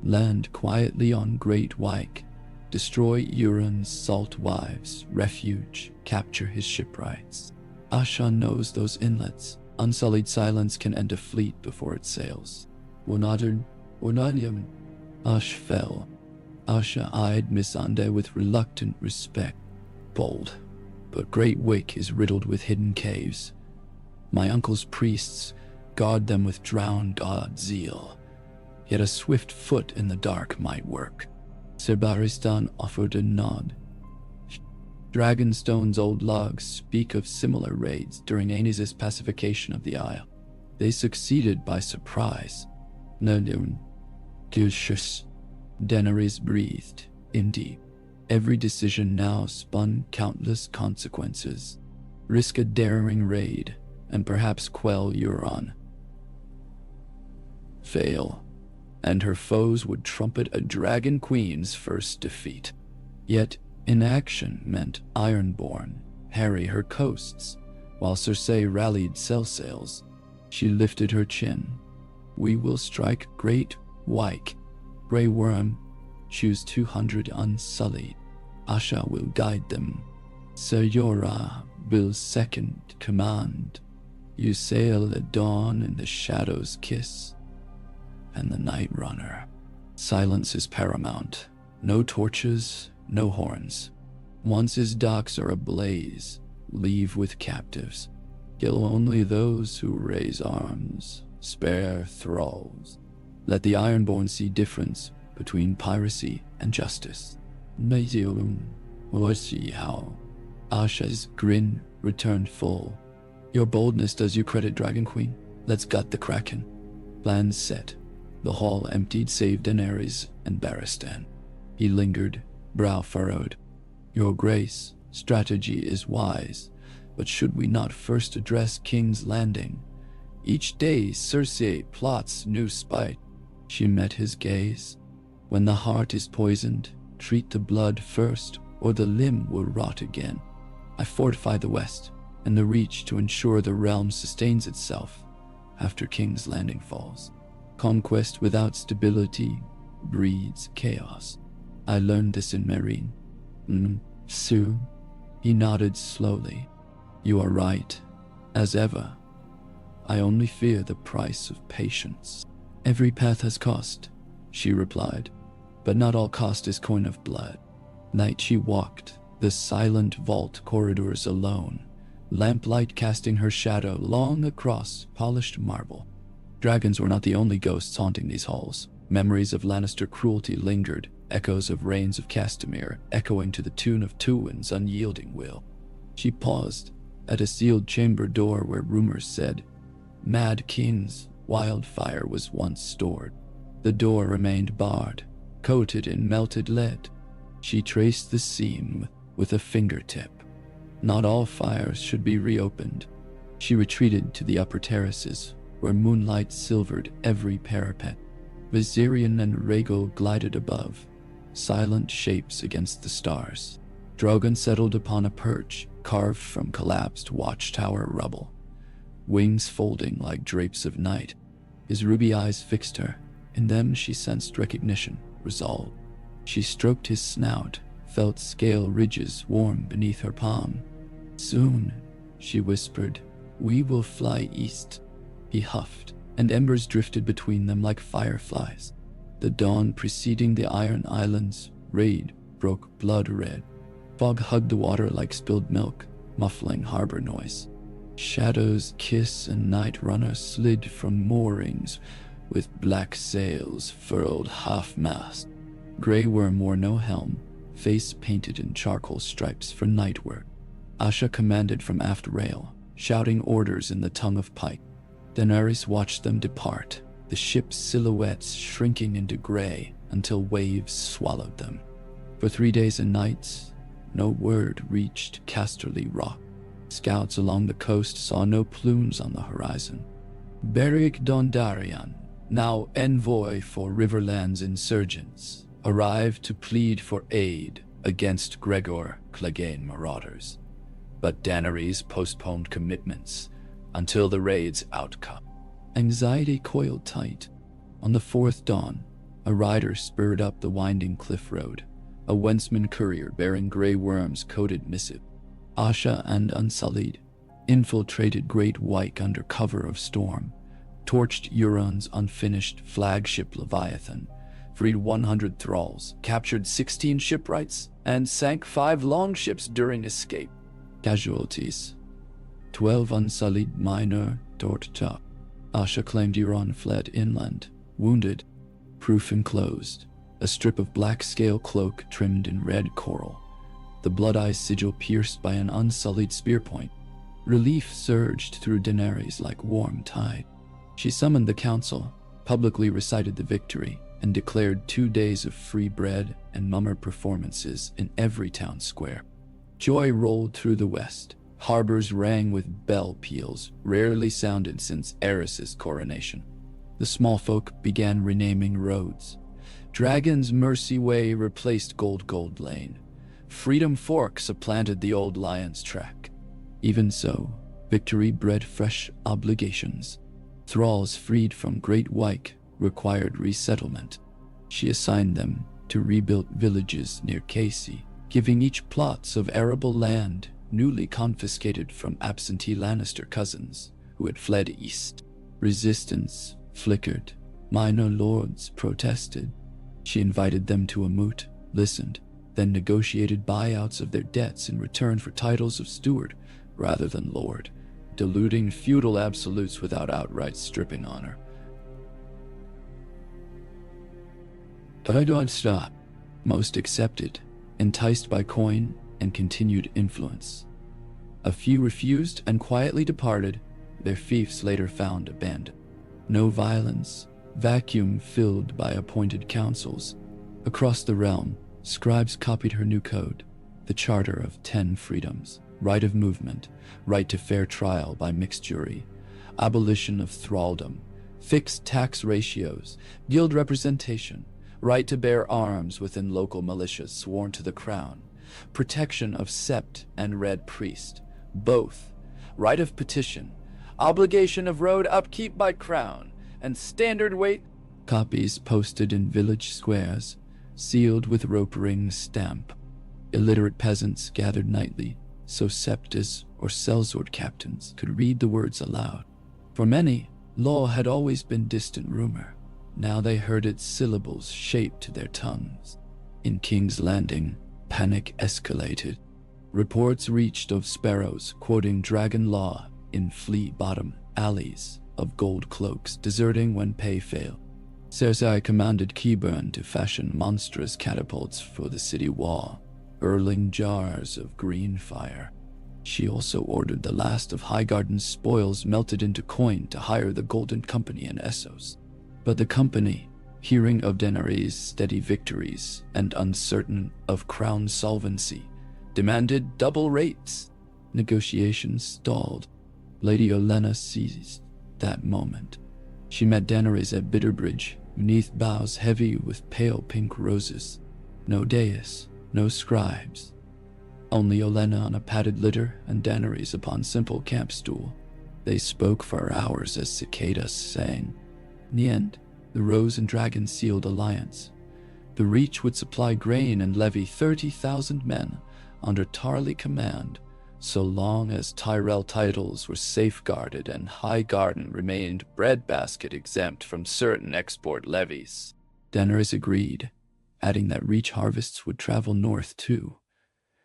land quietly on Great White, destroy Euron's salt wives' refuge, capture his shipwrights. Asha knows those inlets. Unsullied silence can end a fleet before it sails. Ash fell. Asha eyed Missandei with reluctant respect. Bold, but Great Wick is riddled with hidden caves. My uncle's priests guard them with drowned god zeal. Yet a swift foot in the dark might work. Sir Barristan offered a nod. Dragonstone's old logs speak of similar raids during Aenys' pacification of the Isle. They succeeded by surprise. Daenerys breathed, indeed. Every decision now spun countless consequences. Risk a daring raid, and perhaps quell Euron. Fail, and her foes would trumpet a Dragon Queen's first defeat. Yet, inaction meant Ironborn harry her coasts. While Cersei rallied cell sails, she lifted her chin. We will strike Great White. Grey Worm, choose 200 unsullied. Asha will guide them. Ser Jorah will second command. You sail at dawn in the Shadow's kiss. And the Night Runner. Silence is paramount. No torches, no horns. Once his docks are ablaze, leave with captives. Kill only those who raise arms. Spare thralls. Let the Ironborn see difference between piracy and justice. We'll see how. Asha's grin returned full. Your boldness does you credit, Dragon Queen. Let's gut the Kraken. Plans set. The hall emptied save Daenerys and Barristan. He lingered, brow furrowed. Your Grace, strategy is wise, but should we not first address King's Landing? Each day Cersei plots new spite. She met his gaze. When the heart is poisoned, treat the blood first, or the limb will rot again. I fortify the west and the Reach to ensure the realm sustains itself after King's Landing falls. Conquest without stability breeds chaos. I learned this in Meereen. Soon. He nodded slowly. You are right, as ever. I only fear the price of patience. Every path has cost, she replied, but not all cost is coin of blood. Night she walked, the silent vault corridors alone, lamplight casting her shadow long across polished marble. Dragons were not the only ghosts haunting these halls. Memories of Lannister cruelty lingered, echoes of Reigns of Castamere echoing to the tune of Tywin's unyielding will. She paused at a sealed chamber door where rumors said, Mad King's wildfire was once stored. The door remained barred, coated in melted lead. She traced the seam with a fingertip. Not all fires should be reopened. She retreated to the upper terraces, where moonlight silvered every parapet. Viserion and Rhaegal glided above, silent shapes against the stars. Drogon settled upon a perch carved from collapsed watchtower rubble, wings folding like drapes of night. His ruby eyes fixed her. In them she sensed recognition, resolve. She stroked his snout, felt scale ridges warm beneath her palm. Soon, she whispered. "We will fly east." He huffed, and embers drifted between them like fireflies. The dawn preceding the Iron Islands raid broke blood red. Fog hugged the water like spilled milk, muffling harbor noise. Shadows Kiss and Night Runner slid from moorings with black sails furled half-mast. Grey Worm wore no helm, face painted in charcoal stripes for night work. Asha commanded from aft rail, shouting orders in the tongue of pike. Daenerys watched them depart, the ship's silhouettes shrinking into grey until waves swallowed them. For 3 days and nights, no word reached Casterly Rock. Scouts along the coast saw no plumes on the horizon. Beric Dondarrion, now envoy for Riverland's insurgents, arrived to plead for aid against Gregor Clegane marauders. But Daenerys postponed commitments until the raid's outcome. Anxiety coiled tight. On the fourth dawn, a rider spurred up the winding cliff road, a Wentzman courier bearing Grey Worm's coded missive. Asha and Unsullied infiltrated Great Wyke under cover of storm, torched Euron's unfinished flagship Leviathan, freed 100 thralls, captured 16 shipwrights, and sank 5 longships during escape. Casualties: 12 Unsullied minor Dortcha. Asha claimed Euron fled inland, wounded. Proof enclosed, a strip of black scale cloak trimmed in red coral, the blood-eye sigil pierced by an unsullied spear point. Relief surged through Daenerys like warm tide. She summoned the council, publicly recited the victory, and declared 2 days of free bread and mummer performances in every town square. Joy rolled through the west. Harbors rang with bell peals, rarely sounded since Aerys's coronation. The small folk began renaming roads. Dragon's Mercy Way replaced Gold Lane. Freedom Fork supplanted the old Lion's Track. Even so, victory bred fresh obligations. Thralls freed from Great Wyke required resettlement. She assigned them to rebuilt villages near Casey, giving each plots of arable land newly confiscated from absentee Lannister cousins who had fled east. Resistance flickered. Minor lords protested. She invited them to a moot, listened, then negotiated buyouts of their debts in return for titles of steward rather than lord, diluting feudal absolutes without outright stripping honor. But I don't stop. Most accepted, enticed by coin and continued influence. A few refused and quietly departed, their fiefs later found abandoned. No violence, vacuum filled by appointed councils. Across the realm, scribes copied her new code, the Charter of 10 Freedoms, right of movement, right to fair trial by mixed jury, abolition of thraldom, fixed tax ratios, guild representation, right to bear arms within local militias sworn to the crown, protection of sept and red priest, both, right of petition, obligation of road upkeep by crown, and standard weight copies posted in village squares, sealed with rope ring stamp. Illiterate peasants gathered nightly, so septas or sellsword captains could read the words aloud. For many, law had always been distant rumor. Now they heard its syllables shaped to their tongues. In King's Landing, panic escalated. Reports reached of sparrows quoting dragon law in flea-bottom alleys, of gold cloaks deserting when pay failed. Cersei commanded Qyburn to fashion monstrous catapults for the city wall, hurling jars of green fire. She also ordered the last of Highgarden's spoils melted into coin to hire the Golden Company in Essos. But the company, hearing of Daenerys' steady victories and uncertain of crown solvency, demanded double rates. Negotiations stalled. Lady Olenna seized that moment. She met Daenerys at Bitterbridge, beneath boughs heavy with pale pink roses. No dais, no scribes. Only Olenna on a padded litter and Daenerys upon simple camp stool. They spoke for hours as cicadas sang. In the end, the Rose and Dragon sealed alliance. The Reach would supply grain and levy 30,000 men under Tarly command So long as Tyrell titles were safeguarded and High Garden remained breadbasket exempt from certain export levies. DAENERYS agreed, adding that Reach harvests would travel north too,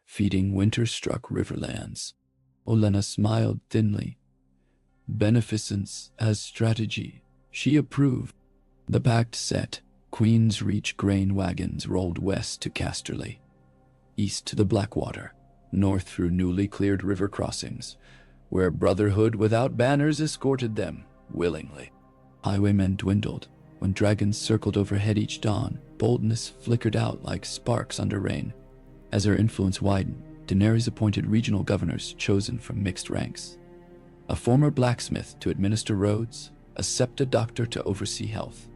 feeding winter-struck riverlands. Olenna smiled thinly. Beneficence as strategy, she approved. The pact set, Queen's Reach grain wagons rolled west to Casterly, east to the Blackwater, north through newly cleared river crossings, where Brotherhood without banners escorted them willingly. Highwaymen dwindled. When dragons circled overhead each dawn, boldness flickered out like sparks under rain. As her influence widened, DAENERYS appointed regional governors chosen from mixed ranks. A former blacksmith to administer roads, a septa doctor to oversee health,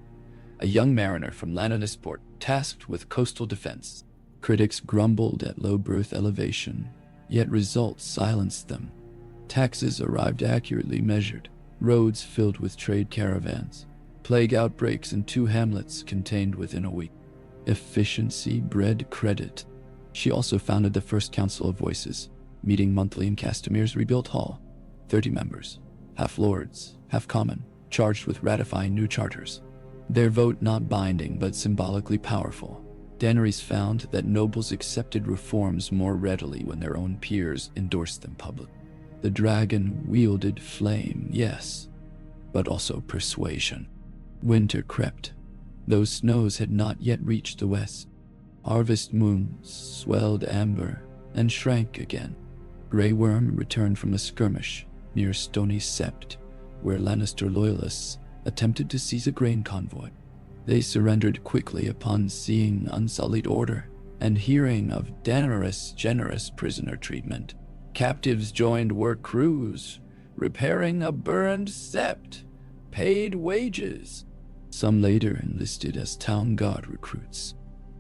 a young mariner from Lananisport tasked with coastal defense. Critics grumbled at low birth elevation, yet results silenced them. Taxes arrived accurately measured, roads filled with trade caravans, plague outbreaks in 2 hamlets contained within a week. Efficiency bred credit. She also founded the first Council of Voices, meeting monthly in Castemir's rebuilt hall. 30 members, half lords, half common, charged with ratifying new charters. Their vote not binding but symbolically powerful. DAENERYS found that nobles accepted reforms more readily when their own peers endorsed them publicly. The dragon wielded flame, yes, but also persuasion. Winter crept. Those snows had not yet reached the west. Harvest moons swelled amber and shrank again. Grey Worm returned from a skirmish near Stony Sept, where Lannister loyalists attempted to seize a grain convoy. They surrendered quickly upon seeing unsullied order and hearing of DAENERYS' generous prisoner treatment. Captives joined work crews, repairing a burned sept, paid wages. Some later enlisted as town guard recruits.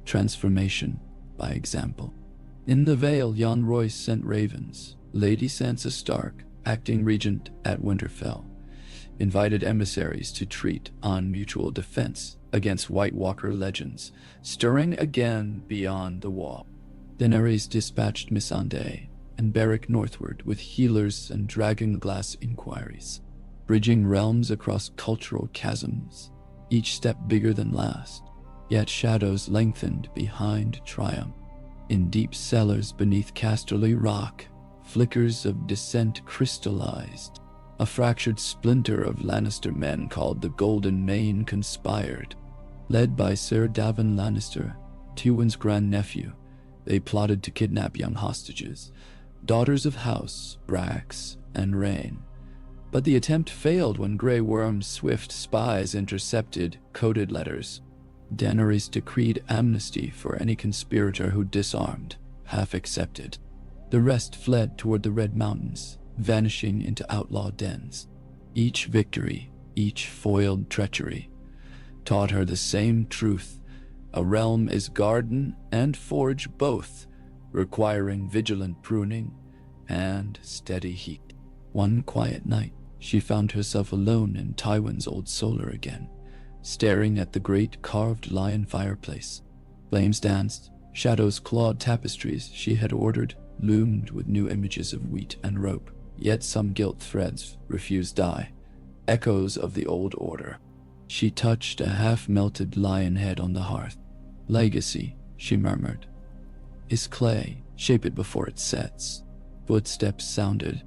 Transformation by example. In the Vale, Jon Royce sent ravens. Lady Sansa Stark, acting regent at Winterfell, invited emissaries to treat on mutual defense against White Walker legends, stirring again beyond the wall. DAENERYS dispatched Missandei and Beric northward with healers and dragonglass inquiries, bridging realms across cultural chasms, each step bigger than last, yet shadows lengthened behind triumph. In deep cellars beneath Casterly rock, flickers of dissent crystallized. A fractured splinter of Lannister men called the Golden Mane conspired. Led by Sir Davin Lannister, Tywin's grandnephew, they plotted to kidnap young hostages, daughters of House, Brax, and Rain. But the attempt failed when Grey Worm's swift spies intercepted coded letters. DAENERYS decreed amnesty for any conspirator who disarmed, half accepted. The rest fled toward the Red Mountains, vanishing into outlaw dens. Each victory, each foiled treachery, taught her the same truth. A realm is garden and forge both, requiring vigilant pruning and steady heat. One quiet night, she found herself alone in Tywin's old solar again, staring at the great carved lion fireplace. Flames danced, shadows clawed tapestries she had ordered, loomed with new images of wheat and rope. Yet some gilt threads refused dye, echoes of the old order. She touched a half-melted lion head on the hearth. Legacy, she murmured, is clay, shape it before it sets. Footsteps sounded.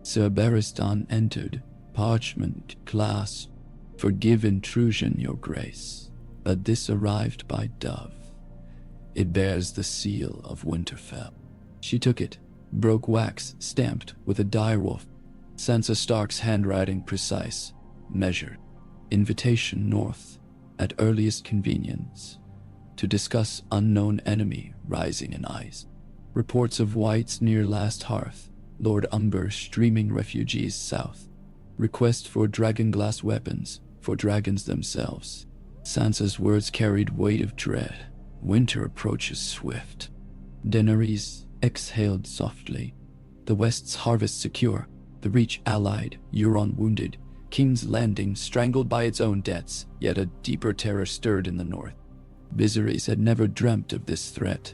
Sir Barristan entered, parchment clasped. Forgive intrusion, your grace, but this arrived by dove. It bears the seal of Winterfell. She took it, broke wax stamped with a direwolf. Sansa Stark's handwriting precise, measured. Invitation north, at earliest convenience, to discuss unknown enemy rising in ice. Reports of whites near last hearth, Lord Umber streaming refugees south. Request for dragonglass weapons, for dragons themselves. Sansa's words carried weight of dread. Winter approaches swift. DAENERYS exhaled softly. The West's harvest secure, the Reach allied, Euron wounded, King's Landing strangled by its own debts, yet a deeper terror stirred in the north. Viserys had never dreamt of this threat.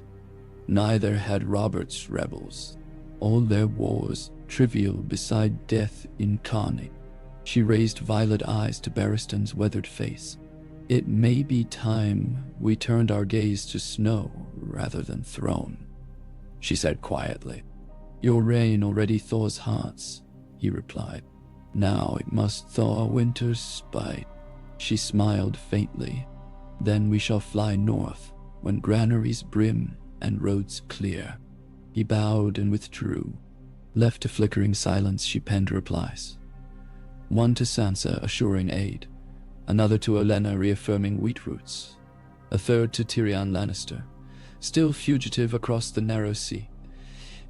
Neither had Robert's rebels. all their wars trivial beside death incarnate. She raised violet eyes to Barristan's weathered face. It may be time we turned our gaze to snow rather than throne, she said quietly. Your rain already thaws hearts, he replied. Now it must thaw winter's spite. She smiled faintly. Then we shall fly north when granaries brim and roads clear. He bowed and withdrew. Left to flickering silence, she penned replies. One to Sansa assuring aid, another to Olenna reaffirming wheat roots, a third to Tyrion Lannister, still fugitive across the narrow sea,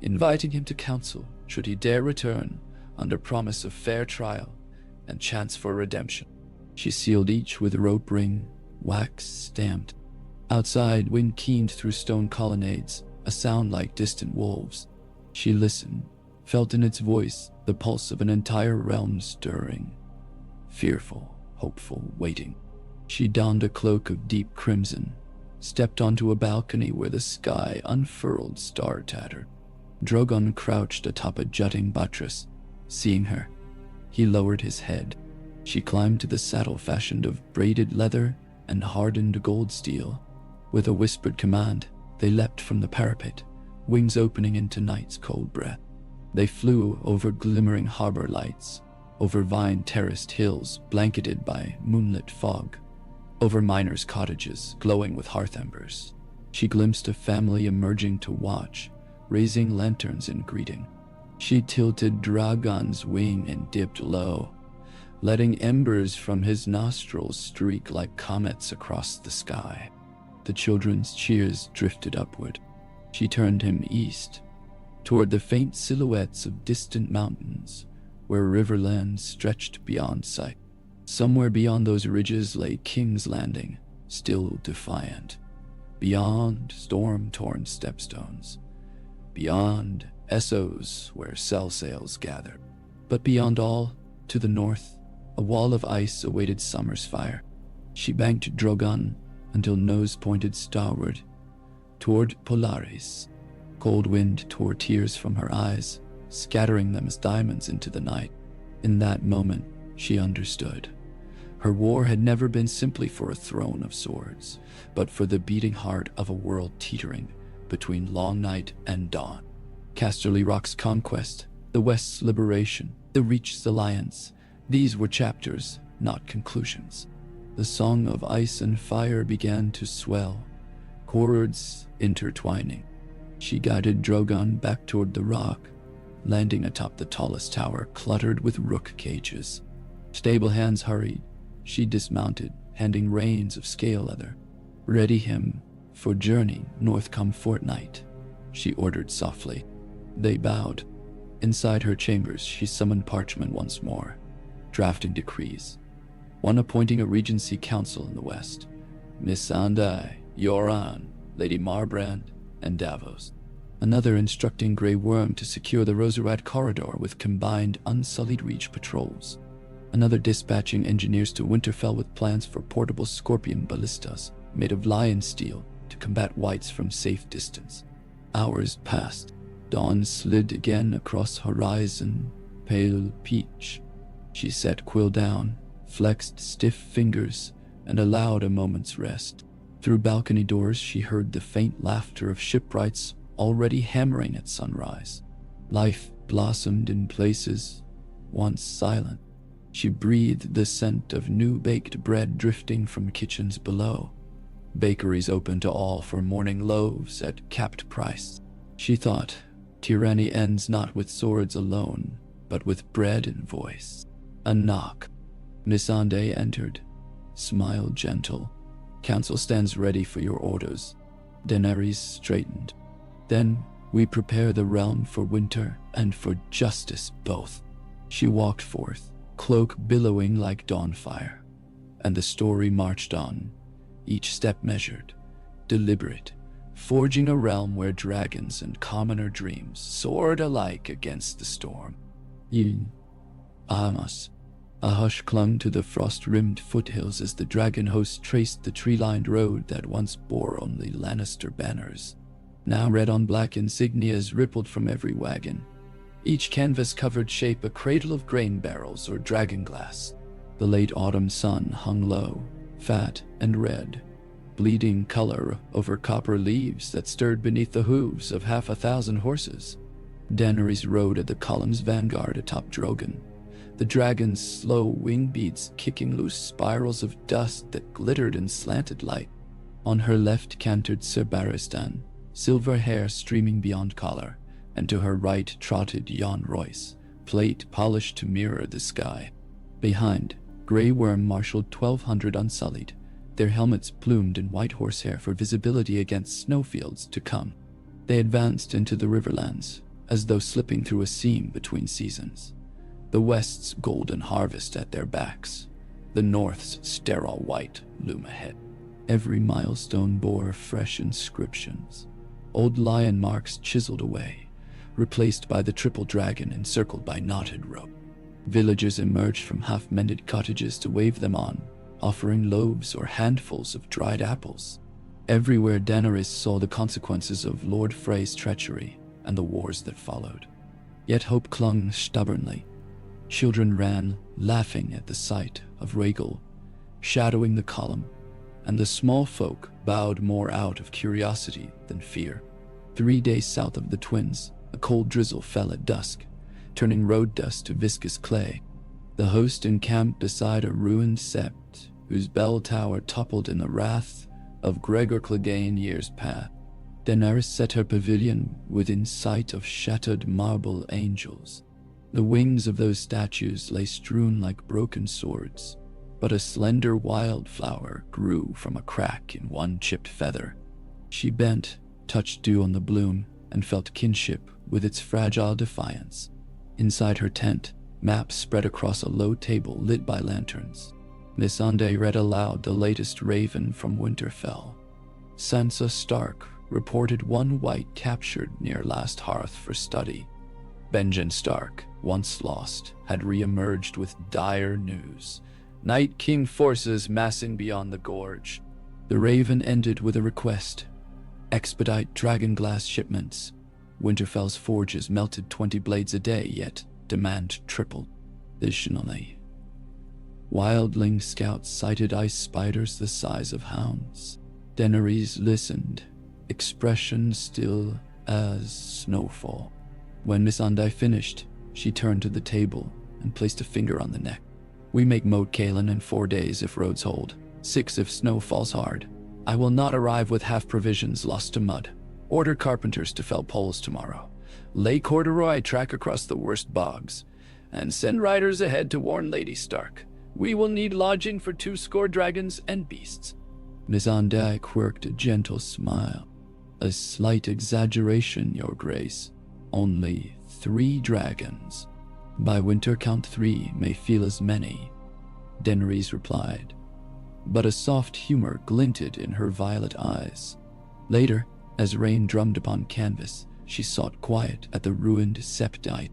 inviting him to council should he dare return under promise of fair trial and chance for redemption. She sealed each with a rope ring, wax stamped. Outside, wind keened through stone colonnades, a sound like distant wolves. She listened, felt in its voice the pulse of an entire realm stirring. Fearful, hopeful, waiting. She donned a cloak of deep crimson, stepped onto a balcony where the sky unfurled star-tattered. Drogon crouched atop a jutting buttress. Seeing her, he lowered his head. She climbed to the saddle fashioned of braided leather and hardened gold steel. With a whispered command, they leapt from the parapet, wings opening into night's cold breath. They flew over glimmering harbor lights, over vine-terraced hills blanketed by moonlit fog, over miners' cottages glowing with hearth embers. She glimpsed a family emerging to watch, raising lanterns in greeting. She tilted Drogon's wing and dipped low, letting embers from his nostrils streak like comets across the sky. The children's cheers drifted upward. She turned him east, toward the faint silhouettes of distant mountains, where riverlands stretched beyond sight. Somewhere beyond those ridges lay King's Landing, still defiant. Beyond, storm-torn stepstones. Beyond, Essos, where sail sails gathered. But beyond all, to the north, a wall of ice awaited summer's fire. She banked Drogon until nose pointed starward, toward Polaris. Cold wind tore tears from her eyes, scattering them as diamonds into the night. In that moment, she understood. Her war had never been simply for a throne of swords, but for the beating heart of a world teetering between long night and dawn. Casterly Rock's conquest, the West's liberation, the Reach's alliance, these were chapters, not conclusions. The song of ice and fire began to swell, chords intertwining. She guided Drogon back toward the rock, landing atop the tallest tower cluttered with rook cages. Stable hands hurried. She dismounted, handing reins of scale leather. Ready him for journey north come fortnight, she ordered softly. They bowed. Inside her chambers, she summoned parchment once more, drafting decrees. One appointing a regency council in the west. Missandei, Yoran, Lady Marbrand, and Davos. Another instructing Grey Worm to secure the Roserat corridor with combined Unsullied Reach patrols. Another dispatching engineers to Winterfell with plans for portable Scorpion ballistas made of lion steel to combat whites from safe distance. Hours passed. Dawn slid again across horizon, pale peach. She set quill down, flexed stiff fingers, and allowed a moment's rest. Through balcony doors, she heard the faint laughter of shipwrights already hammering at sunrise. Life blossomed in places once silent. She breathed the scent of new-baked bread drifting from kitchens below. Bakeries open to all for morning loaves at capped price. She thought, tyranny ends not with swords alone, but with bread and voice. A knock. Missandei entered, smiled gentle. Council stands ready for your orders. DAENERYS straightened. Then we prepare the realm for winter and for justice both. She walked forth, cloak billowing like dawnfire, and the story marched on, each step measured, deliberate, forging a realm where dragons and commoner dreams soared alike against the storm. Yin, Amas. A hush clung to the frost-rimmed foothills as the dragon host traced the tree-lined road that once bore only Lannister banners. Now red on black insignias rippled from every wagon. Each canvas-covered shape a cradle of grain barrels or dragon glass. The late autumn sun hung low, fat and red, bleeding color over copper leaves that stirred beneath the hooves of 1,000 horses. DAENERYS rode at the column's vanguard atop Drogon, the dragon's slow wing beats kicking loose spirals of dust that glittered in slanted light. On her left cantered Sir Barristan, silver hair streaming beyond collar, and to her right trotted Jan Royce, plate polished to mirror the sky. Behind, Grey Worm marshaled 1,200 unsullied, their helmets plumed in white horsehair for visibility against snowfields to come. They advanced into the riverlands, as though slipping through a seam between seasons. The west's golden harvest at their backs, the north's sterile white loom ahead. Every milestone bore fresh inscriptions, old lion marks chiseled away, replaced by the triple dragon encircled by knotted rope. Villagers emerged from half-mended cottages to wave them on, offering loaves or handfuls of dried apples. Everywhere DAENERYS saw the consequences of Lord Frey's treachery and the wars that followed. Yet hope clung stubbornly. Children ran, laughing at the sight of Rhaegal, shadowing the column, and the small folk bowed more out of curiosity than fear. 3 days south of the Twins, a cold drizzle fell at dusk, turning road dust to viscous clay. The host encamped beside a ruined sept, whose bell tower toppled in the wrath of Gregor Clegane years past. DAENERYS set her pavilion within sight of shattered marble angels. The wings of those statues lay strewn like broken swords, but a slender wildflower grew from a crack in one chipped feather. She bent, touched dew on the bloom, and felt kinship with its fragile defiance. Inside her tent, maps spread across a low table lit by lanterns. Missandei read aloud the latest raven from Winterfell. Sansa Stark reported one white captured near Last Hearth for study. Benjen Stark, once lost, had re-emerged with dire news. Night King forces massing beyond the gorge. The raven ended with a request: expedite dragonglass shipments. Winterfell's forges melted 20 blades a day, yet demand tripled. Additionally, wildling scouts sighted ice spiders the size of hounds. DAENERYS listened, expression still as snowfall. When Missandei finished, she turned to the table and placed a finger on the neck. We make Moat Cailin in 4 days if roads hold, 6 if snow falls hard. I will not arrive with half provisions lost to mud. Order carpenters to fell poles tomorrow. Lay corduroy track across the worst bogs, and send riders ahead to warn Lady Stark. We will need lodging for 2 dragons and beasts. Missandei quirked a gentle smile. A slight exaggeration, Your Grace. Only 3 dragons. By winter count 3 may feel as many, DAENERYS replied, but a soft humor glinted in her violet eyes. Later, as rain drummed upon canvas, she sought quiet at the ruined septite.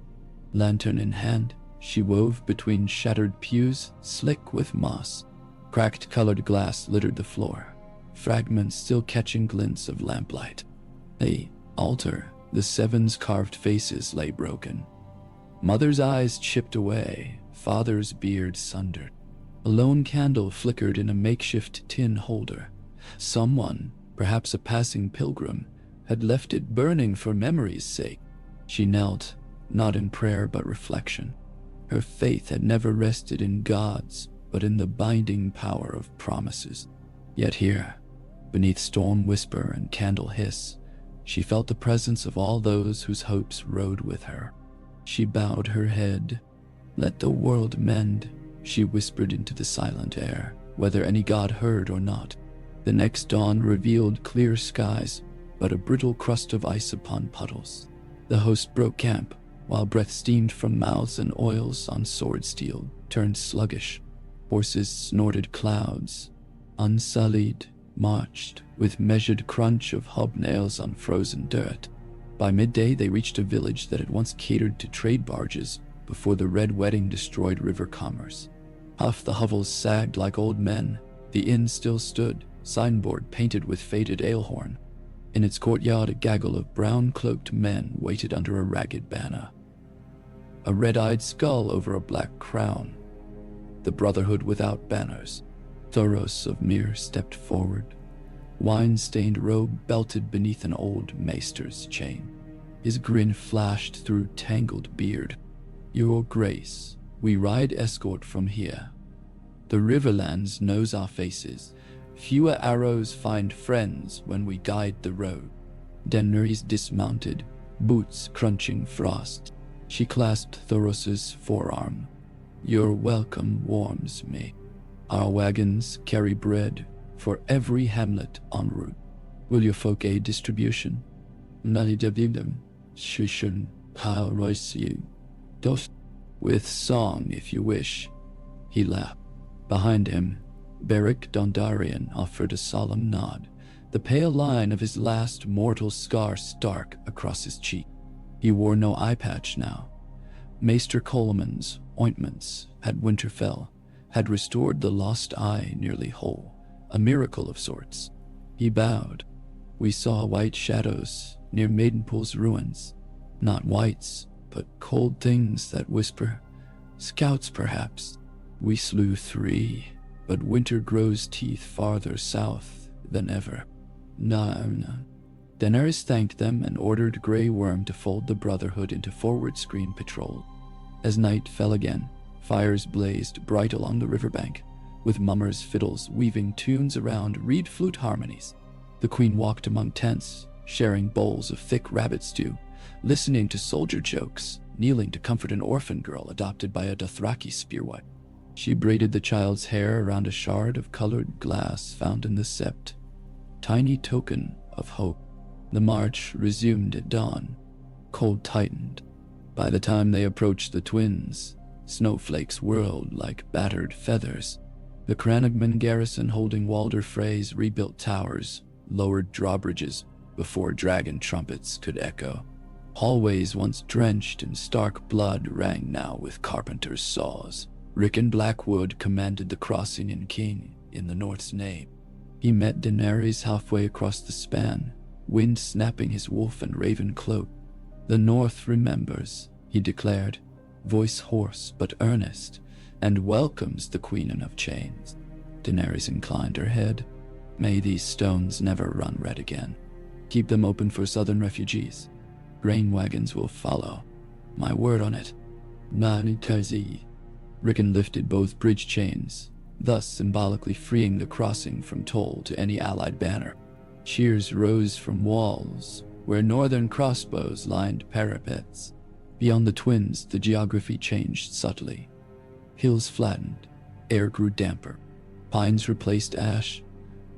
Lantern in hand, she wove between shattered pews, slick with moss. Cracked colored glass littered the floor, fragments still catching glints of lamplight. The altar, the 7's carved faces lay broken. Mother's eyes chipped away, father's beard sundered. A lone candle flickered in a makeshift tin holder. Someone, perhaps a passing pilgrim, had left it burning for memory's sake. She knelt, not in prayer but reflection. Her faith had never rested in gods, but in the binding power of promises. Yet here, beneath storm whisper and candle hiss, she felt the presence of all those whose hopes rode with her. She bowed her head. Let the world mend, she whispered into the silent air, whether any god heard or not. The next dawn revealed clear skies, but a brittle crust of ice upon puddles. The host broke camp, while breath steamed from mouths and oils on sword steel turned sluggish. Horses snorted clouds. Unsullied, marched with measured crunch of hobnails on frozen dirt. By midday, they reached a village that had once catered to trade barges before the Red Wedding destroyed river commerce. Half the hovels sagged like old men. The inn still stood, signboard painted with faded alehorn. In its courtyard, a gaggle of brown-cloaked men waited under a ragged banner, a red-eyed skull over a black crown. The Brotherhood without banners. Thoros of Mir stepped forward, wine-stained robe belted beneath an old maester's chain. His grin flashed through tangled beard. "Your Grace, we ride escort from here. The Riverlands knows our faces. Fewer arrows find friends when we guide the road." DAENERYS dismounted, boots crunching frost. She clasped Thoros's forearm. "Your welcome warms me. Our wagons carry bread for every hamlet en route. Will your folk aid distribution?" "With song, if you wish," he laughed. Behind him, Beric Dondarrion offered a solemn nod, the pale line of his last mortal scar stark across his cheek. He wore no eye patch now. Maester Coleman's ointments at Winterfell had restored the lost eye nearly whole, a miracle of sorts. He bowed. "We saw white shadows near Maidenpool's ruins. Not whites, but cold things that whisper. Scouts, perhaps. We slew 3, but winter grows teeth farther south than ever." Daenerys thanked them and ordered Grey Worm to fold the Brotherhood into forward screen patrol. As night fell again, fires blazed bright along the riverbank, with mummers' fiddles weaving tunes around reed flute harmonies. The Queen walked among tents, sharing bowls of thick rabbit stew, listening to soldier jokes, kneeling to comfort an orphan girl adopted by a Dothraki spearwife. She braided the child's hair around a shard of colored glass found in the sept, tiny token of hope. The march resumed at dawn. Cold tightened. By the time they approached the Twins, snowflakes whirled like battered feathers. The Cranagman garrison, holding Walder Frey's rebuilt towers, lowered drawbridges before dragon trumpets could echo. Hallways once drenched in stark blood rang now with carpenters' saws. Rickon Blackwood commanded the crossing in King, in the North's name. He met Daenerys halfway across the span, wind snapping his wolf and raven cloak. "The North remembers," he declared, voice hoarse but earnest, "and welcomes the Queen of Chains." Daenerys inclined her head. "May these stones never run red again. Keep them open for southern refugees. Grain wagons will follow. My word on it." Rickon lifted both bridge chains, thus symbolically freeing the crossing from toll to any allied banner. Cheers rose from walls, where northern crossbows lined parapets. Beyond the Twins, the geography changed subtly. Hills flattened, air grew damper. Pines replaced ash.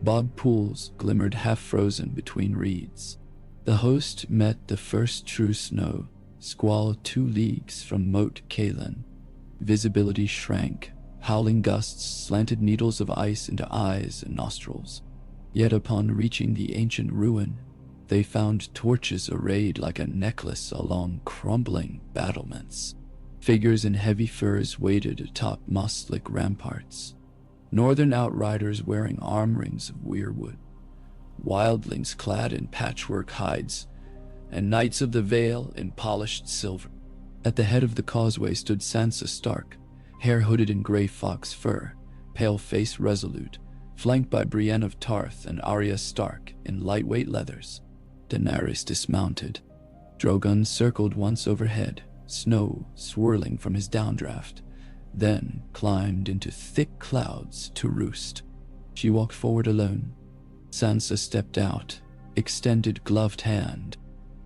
Bog pools glimmered half-frozen between reeds. The host met the first true snow, squall 2 leagues from Moat Caelan. Visibility shrank. Howling gusts slanted needles of ice into eyes and nostrils. Yet upon reaching the ancient ruin, they found torches arrayed like a necklace along crumbling battlements. Figures in heavy furs waited atop moss-slick ramparts. Northern outriders wearing arm rings of weirwood, wildlings clad in patchwork hides, and knights of the Vale in polished silver. At the head of the causeway stood Sansa Stark, hair hooded in gray fox fur, pale face resolute, flanked by Brienne of Tarth and Arya Stark in lightweight leathers. Daenerys dismounted. Drogon circled once overhead, snow swirling from his downdraft, then climbed into thick clouds to roost. She walked forward alone. Sansa stepped out, extended gloved hand.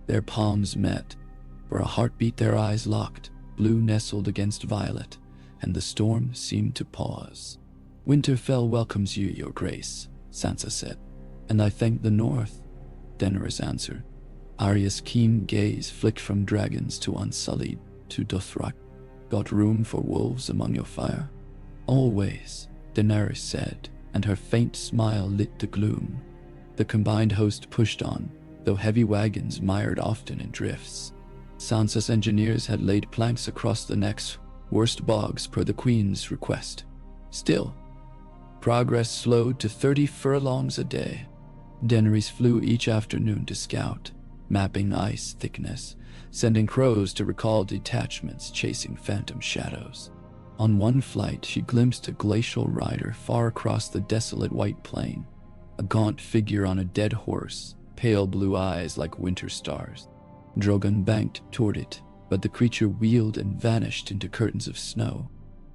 Their palms met. For a heartbeat their eyes locked, blue nestled against violet, and the storm seemed to pause. "Winterfell welcomes you, your grace," Sansa said. "And I thank the North," Daenerys answered. Arya's keen gaze flicked from dragons to Unsullied to Dothraki. "Got room for wolves among your fire?" "Always," Daenerys said, and her faint smile lit the gloom. The combined host pushed on, though heavy wagons mired often in drifts. Sansa's engineers had laid planks across the neck's worst bogs per the Queen's request. Still, progress slowed to 30 furlongs a day. Daenerys flew each afternoon to scout, mapping ice thickness, sending crows to recall detachments chasing phantom shadows. On one flight, she glimpsed a glacial rider far across the desolate white plain, a gaunt figure on a dead horse, pale blue eyes like winter stars. Drogon banked toward it, but the creature wheeled and vanished into curtains of snow.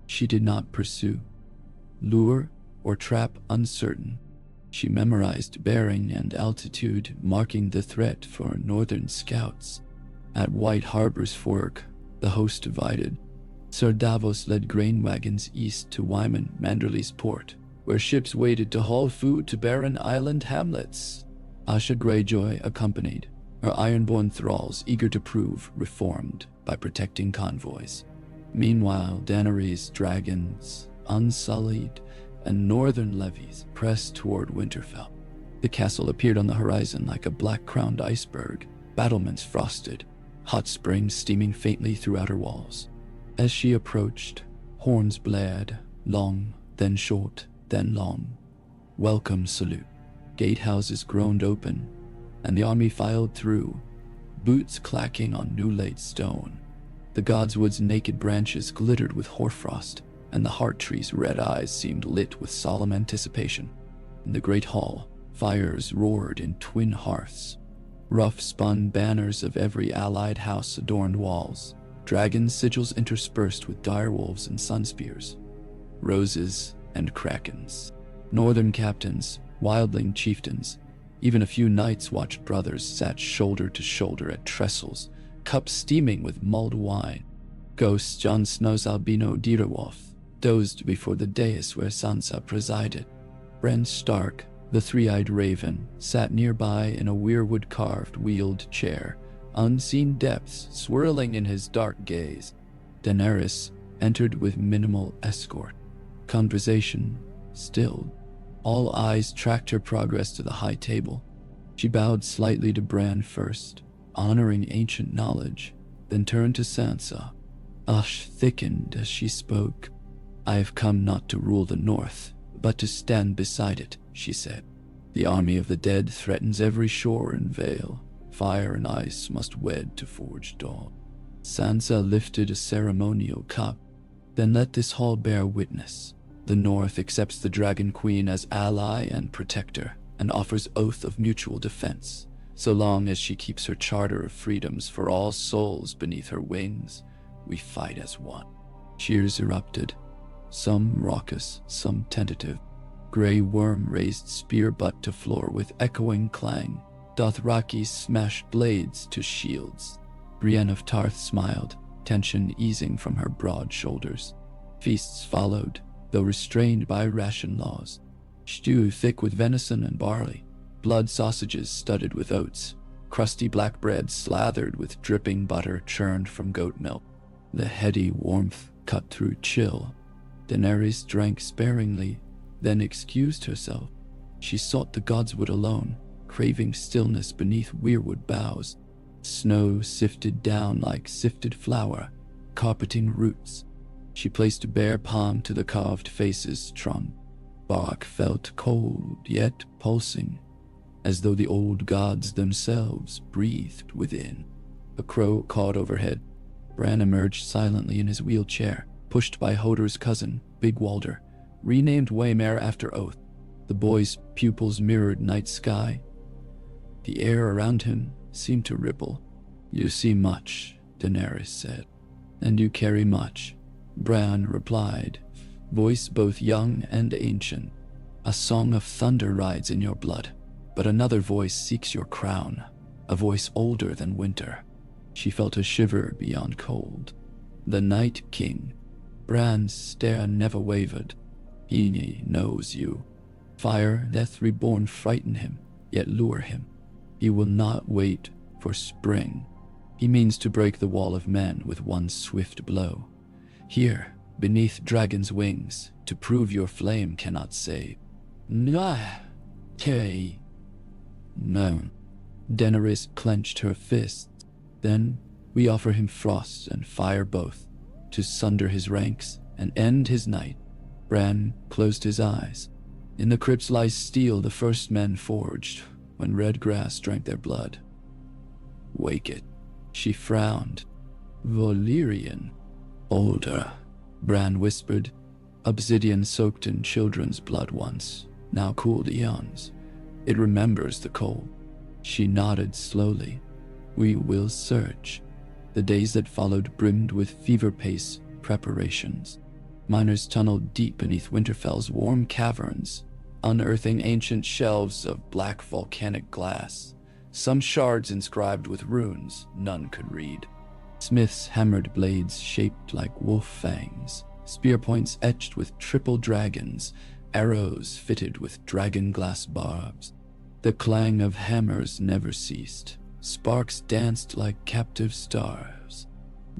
She did not pursue, lure, or trap uncertain. She memorized bearing and altitude, marking the threat for northern scouts. At White Harbor's fork, the host divided. Sir Davos led grain wagons east to Wyman Manderley's port, where ships waited to haul food to barren island hamlets. Asha Greyjoy accompanied, her ironborn thralls eager to prove reformed by protecting convoys. Meanwhile, Daenerys' dragons, unsullied, and northern levies pressed toward Winterfell. The castle appeared on the horizon like a black-crowned iceberg, battlements frosted, hot springs steaming faintly through outer walls. As she approached, horns blared, long, then short, then long. Welcome salute. Gatehouses groaned open, and the army filed through, boots clacking on new-laid stone. The godswood's naked branches glittered with hoarfrost, and the heart tree's red eyes seemed lit with solemn anticipation. In the great hall, fires roared in twin hearths. Rough-spun banners of every allied house adorned walls, dragon sigils interspersed with direwolves and sunspears, roses and krakens. Northern captains, wildling chieftains, even a few Night's Watch brothers sat shoulder to shoulder at trestles, cups steaming with mulled wine. Ghost Jon Snow's albino Direwolf dozed before the dais where Sansa presided. Bran Stark, the three-eyed raven, sat nearby in a weirwood-carved wheeled chair, unseen depths swirling in his dark gaze. Daenerys entered with minimal escort. Conversation stilled. All eyes tracked her progress to the high table. She bowed slightly to Bran first, honoring ancient knowledge, then turned to Sansa. Ash thickened as she spoke. I have come not to rule the North, but to stand beside it, she said. The army of the dead threatens every shore and vale. Fire and ice must wed to forge dawn. Sansa lifted a ceremonial cup. Then let this hall bear witness. The North accepts the Dragon Queen as ally and protector, and offers oath of mutual defense, so long as she keeps her charter of freedoms for all souls beneath her wings. We fight as one. Cheers erupted, some raucous, some tentative. Grey Worm raised spear butt to floor with echoing clang. Dothraki smashed blades to shields. Brienne of Tarth smiled, tension easing from her broad shoulders. Feasts followed, though restrained by ration laws. Stew thick with venison and barley, blood sausages studded with oats, crusty black bread slathered with dripping butter churned from goat milk. The heady warmth cut through chill. Daenerys drank sparingly, then excused herself. She sought the godswood alone, craving stillness beneath weirwood boughs. Snow sifted down like sifted flour, carpeting roots. She placed a bare palm to the carved face's trunk. Bark felt cold yet pulsing, as though the old gods themselves breathed within. A crow cawed overhead. Bran emerged silently in his wheelchair, pushed by Hodor's cousin, Big Walder, renamed Waymare after oath. The boy's pupils mirrored night sky. The air around him seemed to ripple. You see much, Daenerys said. And you carry much, Bran replied, voice both young and ancient. A song of thunder rides in your blood, but another voice seeks your crown, a voice older than winter. She felt a shiver beyond cold. The Night King. Bran's stare never wavered. He knows you. Fire, death reborn frighten him, yet lure him. He will not wait for spring. He means to break the wall of men with one swift blow. Here, beneath dragon's wings, to prove your flame cannot save. No. Daenerys clenched her fists. Then we offer him frost and fire both, to sunder his ranks and end his night. Bran closed his eyes. In the crypts lies steel the first men forged, when red grass drank their blood. "Wake it," she frowned. "Valyrian." "Older," Bran whispered. "Obsidian soaked in children's blood once, now cooled eons. It remembers the cold." She nodded slowly. "We will search." The days that followed brimmed with fever-pace preparations. Miners tunneled deep beneath Winterfell's warm caverns, unearthing ancient shelves of black volcanic glass, some shards inscribed with runes none could read. Smiths hammered blades shaped like wolf fangs, spear points etched with triple dragons, arrows fitted with dragon glass barbs. The clang of hammers never ceased. Sparks danced like captive stars.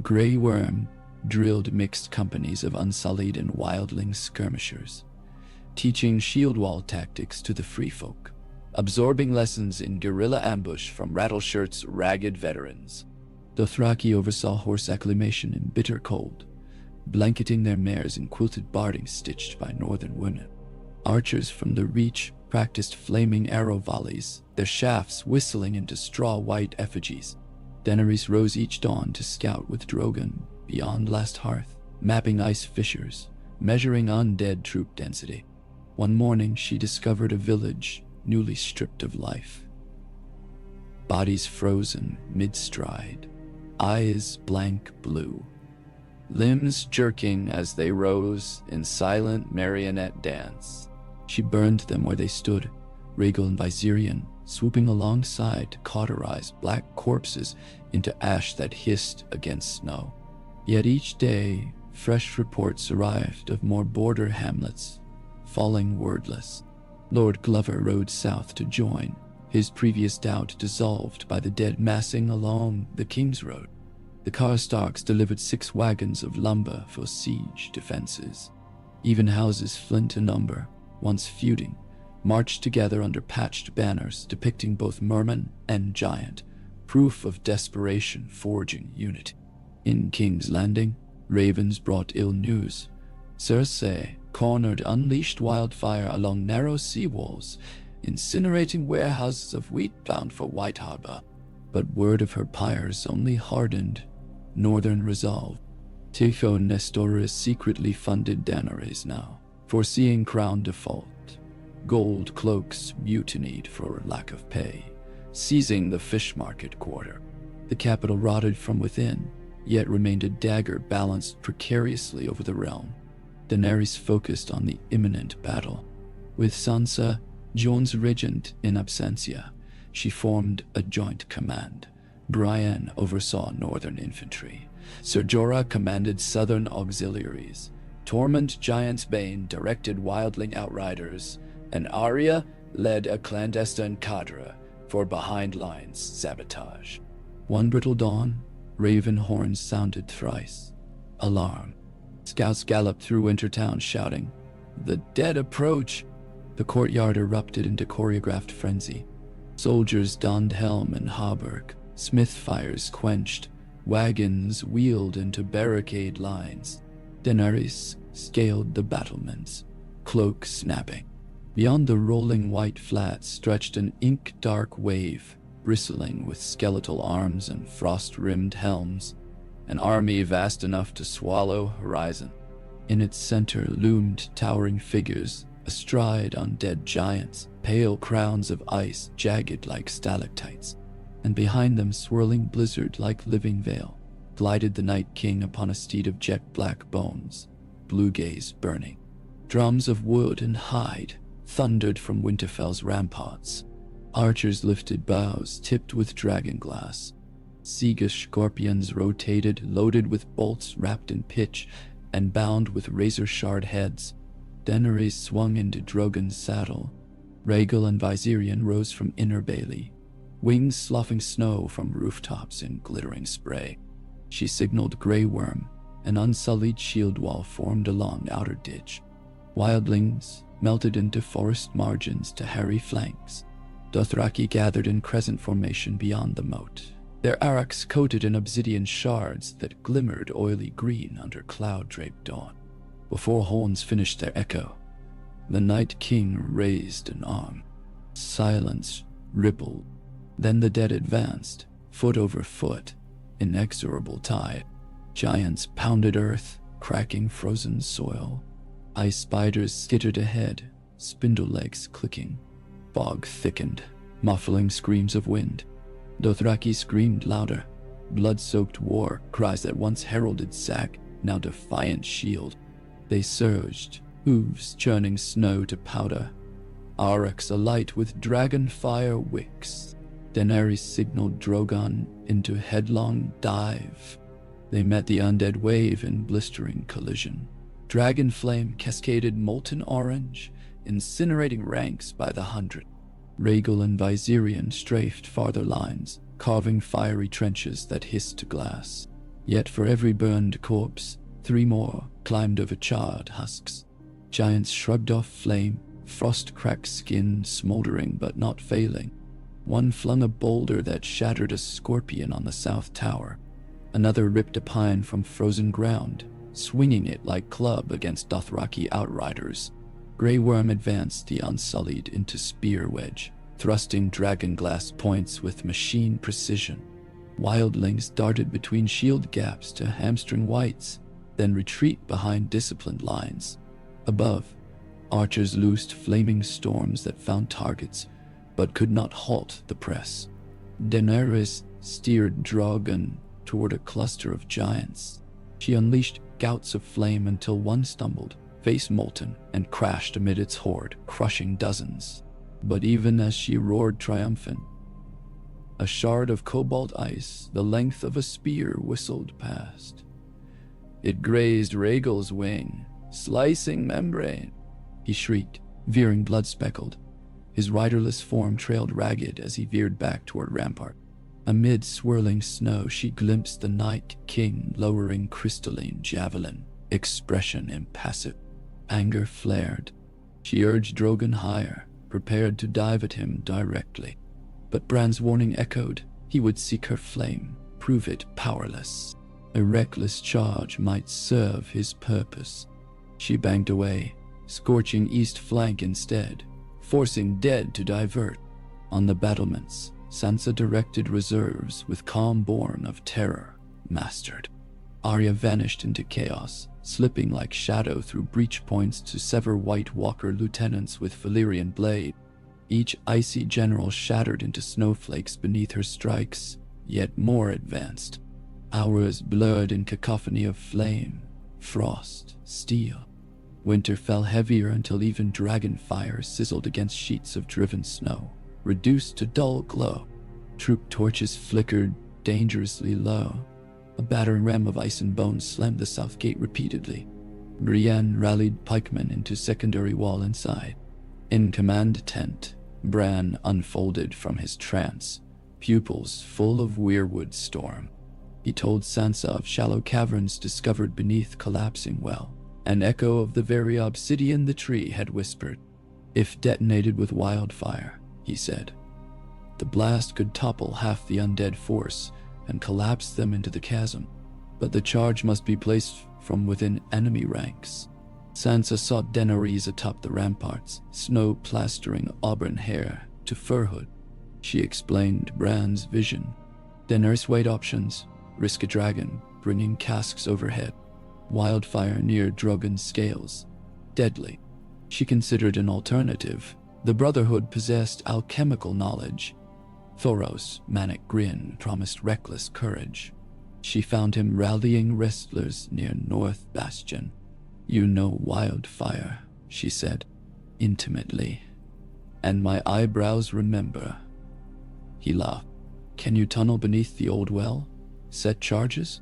Grey Worm drilled mixed companies of unsullied and wildling skirmishers, teaching shield wall tactics to the free folk, absorbing lessons in guerrilla ambush from Rattleshirt's ragged veterans. Dothraki oversaw horse acclimation in bitter cold, blanketing their mares in quilted barding stitched by northern women. Archers from the Reach practiced flaming arrow volleys, their shafts whistling into straw-white effigies. Daenerys rose each dawn to scout with Drogon beyond Last Hearth, mapping ice fissures, measuring undead troop density. One morning she discovered a village newly stripped of life. Bodies frozen mid-stride, eyes blank blue, limbs jerking as they rose in silent marionette dance. She burned them where they stood, Rhaegal and Viserion swooping alongside to cauterize black corpses into ash that hissed against snow. Yet each day, fresh reports arrived of more border hamlets falling wordless. Lord Glover rode south to join, his previous doubt dissolved by the dead massing along the King's Road. The Karstarks delivered 6 wagons of lumber for siege defenses. Even houses flint and umber, once feuding, marched together under patched banners depicting both merman and giant, proof of desperation forging unity. In King's Landing, ravens brought ill news. Cersei cornered unleashed wildfire along narrow seawalls, incinerating warehouses of wheat bound for White Harbor. But word of her pyres only hardened northern resolve. Tycho Nestoris secretly funded Daenerys now, foreseeing crown default. Gold cloaks mutinied for lack of pay, seizing the fish market quarter. The capital rotted from within, yet remained a dagger balanced precariously over the realm. Daenerys focused on the imminent battle. With Sansa, Jon's regent in absentia, she formed a joint command. Brienne oversaw northern infantry. Ser Jorah commanded southern auxiliaries. Tormund Giantsbane directed wildling outriders, and Arya led a clandestine cadre for behind-lines sabotage. One brittle dawn, raven horns sounded thrice. Alarm. Scouts galloped through Wintertown shouting, "The dead approach!" The courtyard erupted into choreographed frenzy. Soldiers donned helm and hauberk, smith fires quenched, wagons wheeled into barricade lines. Daenerys scaled the battlements, cloak snapping. Beyond the rolling white flats stretched an ink-dark wave, bristling with skeletal arms and frost-rimmed helms, an army vast enough to swallow horizon. In its center loomed towering figures, astride undead giants, pale crowns of ice jagged like stalactites, and behind them, swirling blizzard like living veil, glided the Night King upon a steed of jet-black bones, blue gaze burning. Drums of wood and hide thundered from Winterfell's ramparts. Archers lifted bows tipped with dragon glass. Seagish scorpions rotated, loaded with bolts wrapped in pitch and bound with razor-shard heads. Daenerys swung into Drogon's saddle. Rhaegal and Viserion rose from inner bailey, wings sloughing snow from rooftops in glittering spray. She signaled Grey Worm, an unsullied shield wall formed along outer ditch. Wildlings melted into forest margins to hairy flanks. Dothraki gathered in crescent formation beyond the moat, their arcs coated in obsidian shards that glimmered oily green under cloud-draped dawn. Before horns finished their echo, the Night King raised an arm. Silence rippled. Then the dead advanced, foot over foot, inexorable tide. Giants pounded earth, cracking frozen soil. Ice spiders skittered ahead, spindle legs clicking. Fog thickened, muffling screams of wind. Dothraki screamed louder. Blood-soaked war cries that once heralded sack, now defiant shield. They surged, hooves churning snow to powder. Aurochs alight with dragon fire wicks. Daenerys signaled Drogon into headlong dive. They met the undead wave in blistering collision. Dragon flame cascaded molten orange, incinerating ranks by the hundred. Rhaegal and Viserion strafed farther lines, carving fiery trenches that hissed to glass. Yet for every burned corpse, 3 more climbed over charred husks. Giants shrugged off flame, frost-cracked skin smoldering but not failing. One flung a boulder that shattered a scorpion on the south tower. Another ripped a pine from frozen ground, swinging it like club against Dothraki outriders. Grey Worm advanced the Unsullied into spear wedge, thrusting dragonglass points with machine precision. Wildlings darted between shield gaps to hamstring wights, then retreat behind disciplined lines. Above, archers loosed flaming storms that found targets, but could not halt the press. Daenerys steered Drogon toward a cluster of giants. She unleashed gouts of flame until one stumbled, face molten, and crashed amid its horde, crushing dozens. But even as she roared triumphant, a shard of cobalt ice the length of a spear whistled past. It grazed Rhaegal's wing, slicing membrane. He shrieked, veering blood-speckled. His riderless form trailed ragged as he veered back toward Rampart. Amid swirling snow, she glimpsed the Night King lowering crystalline javelin, expression impassive. Anger flared. She urged Drogon higher, prepared to dive at him directly. But Bran's warning echoed. He would seek her flame, prove it powerless. A reckless charge might serve his purpose. She banked away, scorching east flank instead, forcing dead to divert. On the battlements, Sansa directed reserves with calm born of terror, mastered. Arya vanished into chaos, slipping like shadow through breach points to sever White Walker lieutenants with Valyrian blade. Each icy general shattered into snowflakes beneath her strikes, yet more advanced. Hours blurred in cacophony of flame, frost, steel. Winter fell heavier until even dragon fire sizzled against sheets of driven snow, reduced to dull glow. Troop torches flickered dangerously low. A battering ram of ice and bone slammed the south gate repeatedly. Brienne rallied pikemen into secondary wall inside. In command tent, Bran unfolded from his trance, pupils full of weirwood storm. He told Sansa of shallow caverns discovered beneath collapsing well, an echo of the very obsidian the tree had whispered. If detonated with wildfire, he said, the blast could topple half the undead force and collapse them into the chasm, but the charge must be placed from within enemy ranks. Sansa saw Daenerys atop the ramparts, snow plastering auburn hair to fur hood. She explained Bran's vision. Daenerys weighed options, risk a dragon, bringing casks overhead. Wildfire near Drogon's scales, deadly. She considered an alternative. The Brotherhood possessed alchemical knowledge. Thoros' manic grin promised reckless courage. She found him rallying wrestlers near North Bastion. You know wildfire, she said, intimately. And my eyebrows remember. He laughed. Can you tunnel beneath the old well? Set charges?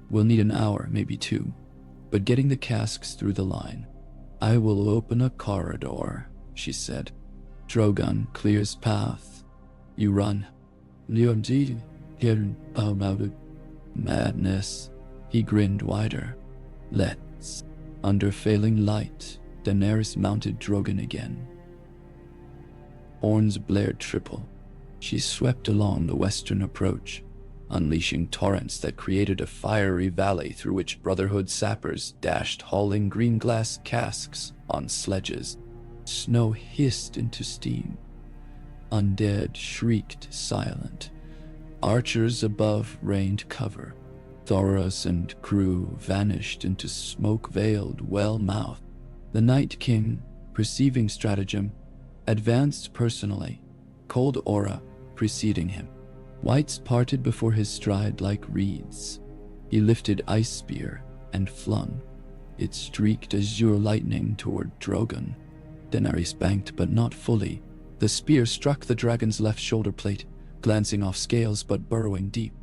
We'll need an hour, maybe 2. But getting the casks through the line. I will open a corridor, she said. Drogon clears path. You run. Leontine, getting out of madness. He grinned wider. Let's. Under failing light, Daenerys mounted Drogon again. Horns blared triple. She swept along the western approach, unleashing torrents that created a fiery valley through which Brotherhood sappers dashed hauling green glass casks on sledges. Snow hissed into steam. Undead shrieked silent. Archers above rained cover. Thoros and crew vanished into smoke-veiled well-mouth. The Night King, perceiving stratagem, advanced personally, cold aura preceding him. Whites parted before his stride like reeds. He lifted ice spear and flung. It streaked azure lightning toward Drogon. Daenerys banked, but not fully. The spear struck the dragon's left shoulder plate, glancing off scales but burrowing deep.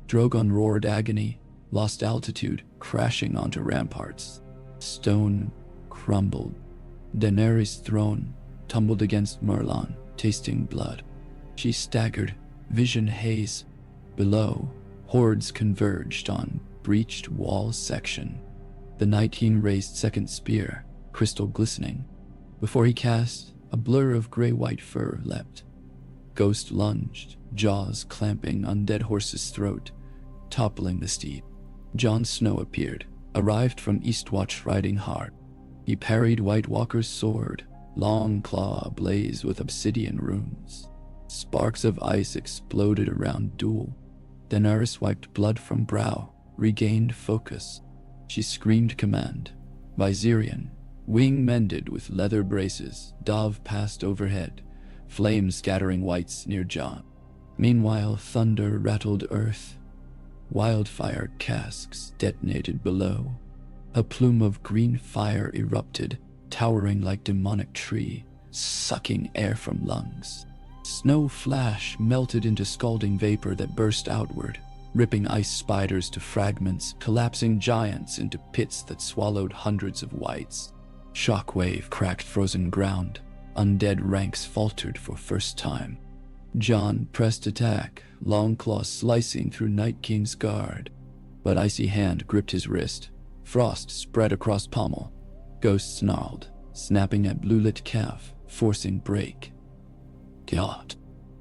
Drogon roared agony, lost altitude, crashing onto ramparts. Stone crumbled. Daenerys' throne tumbled against Merlon, tasting blood. She staggered, vision haze. Below, hordes converged on breached wall section. The Night King raised second spear, crystal glistening. Before he cast, a blur of gray-white fur leapt. Ghost lunged, jaws clamping undead horse's throat, toppling the steed. Jon Snow appeared, arrived from Eastwatch riding hard. He parried White Walker's sword, long claw ablaze with obsidian runes. Sparks of ice exploded around duel. Daenerys wiped blood from brow, regained focus. She screamed command. Viserion, wing mended with leather braces, dove passed overhead, flames scattering whites near Jon. Meanwhile, thunder rattled earth. Wildfire casks detonated below. A plume of green fire erupted, towering like demonic tree, sucking air from lungs. Snow flash melted into scalding vapor that burst outward, ripping ice spiders to fragments, collapsing giants into pits that swallowed hundreds of whites. Shockwave cracked frozen ground. Undead ranks faltered for first time. Jon pressed attack, long claw slicing through Night King's guard. But icy hand gripped his wrist. Frost spread across pommel. Ghost snarled, snapping at blue-lit calf, forcing break. God.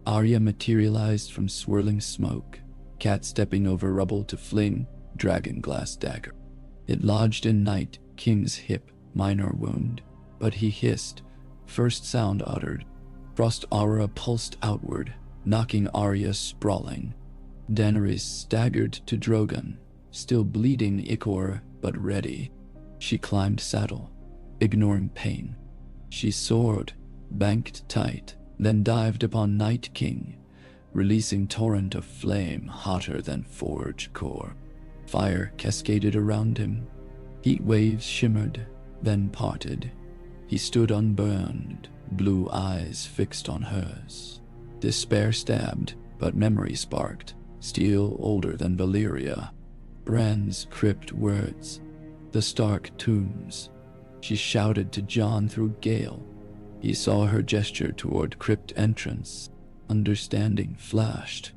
Arya materialized from swirling smoke, cat stepping over rubble to fling dragon glass dagger. It lodged in Night King's hip, minor wound, but he hissed, first sound uttered. Frost aura pulsed outward, knocking Arya sprawling. Daenerys staggered to Drogon, still bleeding ichor but ready. She climbed saddle, ignoring pain. She soared, banked tight, then dived upon Night King, releasing torrent of flame hotter than forge core. Fire cascaded around him. Heat waves shimmered, then parted. He stood unburned, blue eyes fixed on hers. Despair stabbed, but memory sparked, steel older than Valyria. Bran's crypt words, the stark tombs. She shouted to Jon through gale. He saw her gesture toward crypt entrance. Understanding flashed.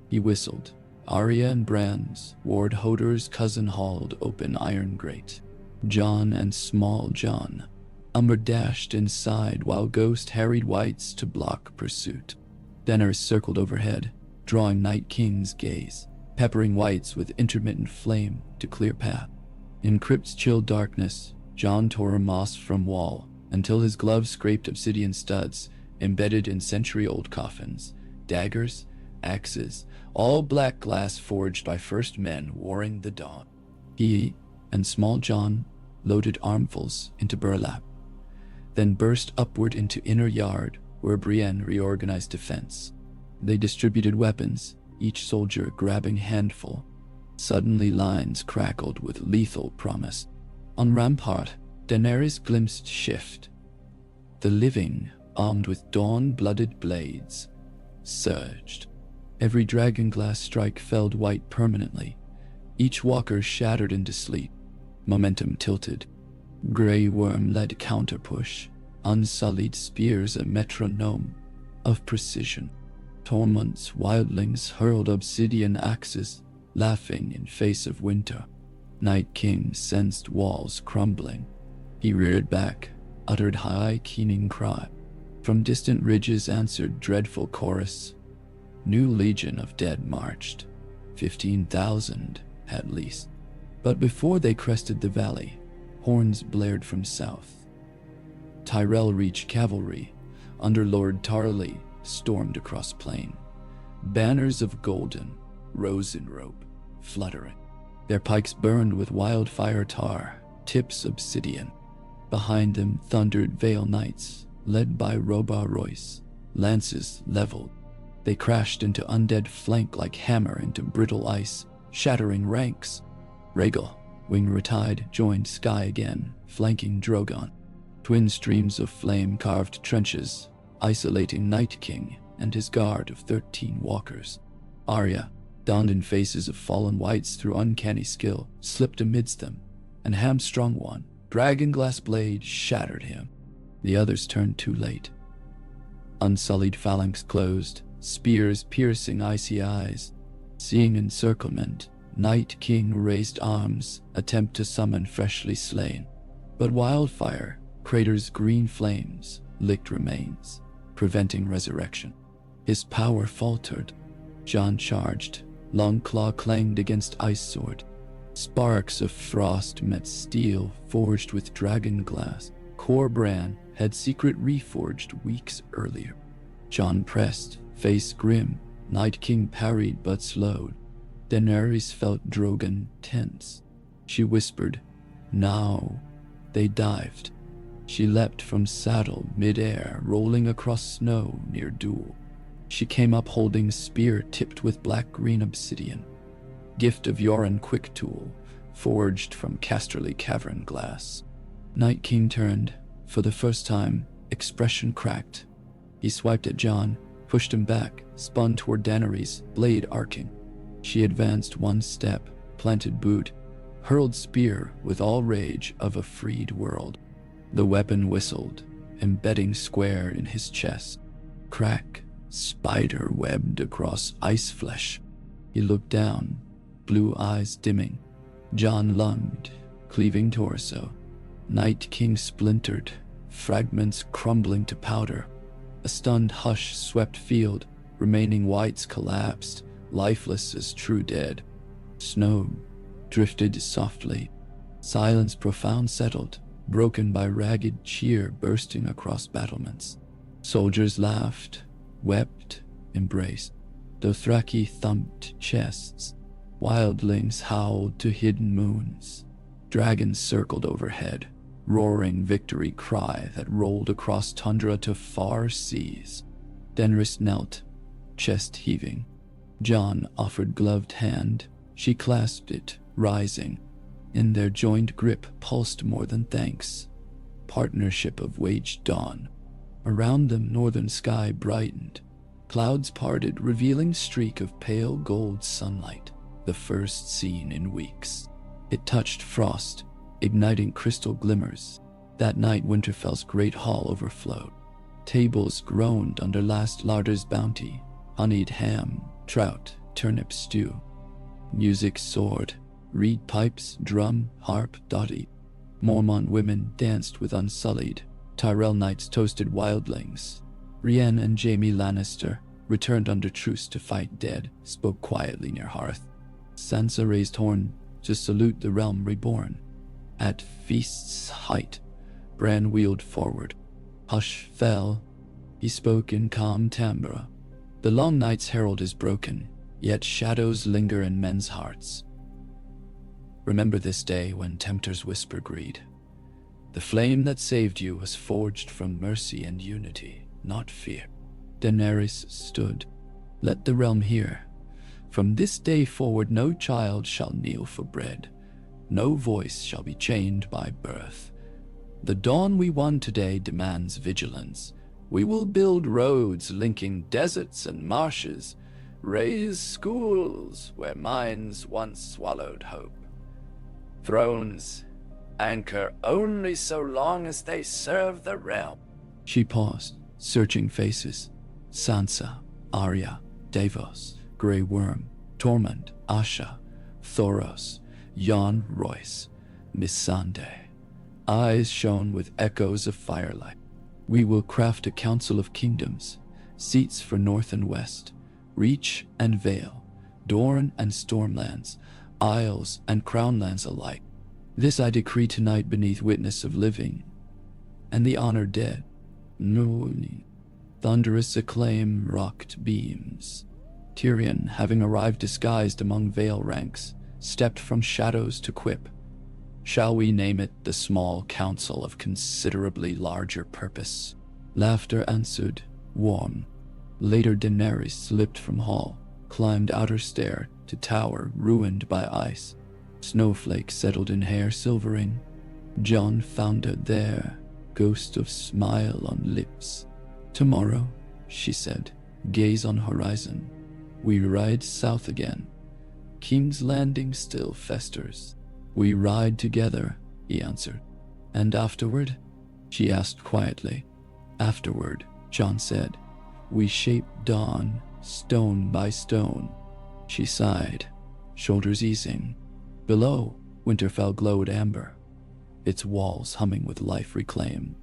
He whistled. Arya and Bran's, Ward Hodor's cousin hauled open iron grate. Jon and Small Jon. Umber dashed inside while Ghost harried whites to block pursuit. Daenerys circled overhead, drawing Night King's gaze, peppering whites with intermittent flame to clear path. In crypt's chill darkness, Jon tore moss from wall until his gloves scraped obsidian studs embedded in century-old coffins, daggers, axes, all black glass forged by first men warring the dawn. He and Small Jon loaded armfuls into burlap, then burst upward into inner yard where Brienne reorganized defense. They distributed weapons, each soldier grabbing handful. Suddenly lines crackled with lethal promise. On rampart, Daenerys glimpsed shift. The living, armed with dawn-blooded blades, surged. Every dragonglass strike felled white permanently. Each walker shattered into sleep. Momentum tilted. Grey Worm led counterpush, unsullied spears a metronome of precision. Tormund's wildlings hurled obsidian axes, laughing in face of winter. Night King sensed walls crumbling. He reared back, uttered high, keening cry. From distant ridges answered dreadful chorus. New legion of dead marched, 15,000 at least. But before they crested the valley, horns blared from south. Tyrell reached cavalry, under Lord Tarly, stormed across plain, banners of golden rose in rope, fluttering. Their pikes burned with wildfire tar, tips obsidian. Behind them thundered Vale Knights, led by Robar Royce, lances leveled. They crashed into undead flank like hammer into brittle ice, shattering ranks. Rhaegal, wing-retide, joined Sky again, flanking Drogon. Twin streams of flame carved trenches, isolating Night King and his guard of 13 walkers. Arya, donned in faces of fallen wights through uncanny skill, slipped amidst them, and Hamstrung one, dragonglass blade, shattered him. The others turned too late. Unsullied phalanx closed, spears piercing icy eyes. Seeing encirclement, Night King raised arms, attempt to summon freshly slain. But wildfire, craters green flames, licked remains, preventing resurrection. His power faltered. Jon charged, long claw clanged against ice sword. Sparks of frost met steel forged with dragon glass. Core Bran had secret reforged weeks earlier. Jon pressed, face grim. Night King parried but slowed. Daenerys felt Drogon tense. She whispered, "Now." They dived. She leapt from saddle mid-air, rolling across snow near Duel. She came up holding spear tipped with black-green obsidian, gift of Yoren quick tool, forged from Casterly cavern glass. Night King turned. For the first time, expression cracked. He swiped at Jon, pushed him back, spun toward Daenerys, blade arcing. She advanced one step, planted boot, hurled spear with all rage of a freed world. The weapon whistled, embedding square in his chest. Crack, spider webbed across ice flesh. He looked down, blue eyes dimming. Jon lunged, cleaving torso. Night King splintered, fragments crumbling to powder. A stunned hush swept field, remaining wights collapsed, lifeless as true dead. Snow drifted softly. Silence profound settled, broken by ragged cheer bursting across battlements. Soldiers laughed, wept, embraced. Dothraki thumped chests. Wildlings howled to hidden moons. Dragons circled overhead, roaring victory cry that rolled across tundra to far seas. Daenerys knelt, chest heaving. Jon offered gloved hand. She clasped it, rising. In their joined grip pulsed more than thanks. Partnership of waged dawn. Around them northern sky brightened. Clouds parted, revealing streak of pale gold sunlight, the first seen in weeks. It touched frost, igniting crystal glimmers. That night Winterfell's great hall overflowed. Tables groaned under last larder's bounty, honeyed ham, trout, turnip stew. Music soared, reed pipes, drum, harp, dotty. Mormont women danced with Unsullied. Tyrell knights toasted wildlings. Brienne and Jaime Lannister, returned under truce to fight dead, spoke quietly near hearth. Sansa raised horn to salute the realm reborn. At feast's height, Bran wheeled forward. Hush fell. He spoke in calm timbre. The long night's herald is broken, yet shadows linger in men's hearts. Remember this day when tempters whisper greed. The flame that saved you was forged from mercy and unity, not fear. Daenerys stood. Let the realm hear. From this day forward no child shall kneel for bread. No voice shall be chained by birth. The dawn we won today demands vigilance. We will build roads linking deserts and marshes, raise schools where minds once swallowed hope. Thrones anchor only so long as they serve the realm. She paused, searching faces. Sansa, Arya, Davos, Grey Worm, Tormund, Asha, Thoros, Jon Royce, Missandei. Eyes shone with echoes of firelight. We will craft a council of kingdoms, seats for north and west, reach and vale, Dorne and Stormlands, isles and crownlands alike. This I decree tonight beneath witness of living and the honored dead. No. Thunderous acclaim rocked beams. Tyrion, having arrived disguised among Vale ranks, stepped from shadows to quip. Shall we name it the small council of considerably larger purpose? Laughter answered, warm. Later Daenerys slipped from hall, climbed outer stair to tower ruined by ice. Snowflakes settled in hair silvering. Jon found her there, ghost of smile on lips. Tomorrow, she said, gaze on horizon. We ride south again. King's Landing still festers. We ride together, he answered. And afterward? She asked quietly. Afterward, Jon said, we shape dawn, stone by stone. She sighed, shoulders easing. Below, Winterfell glowed amber, its walls humming with life reclaim.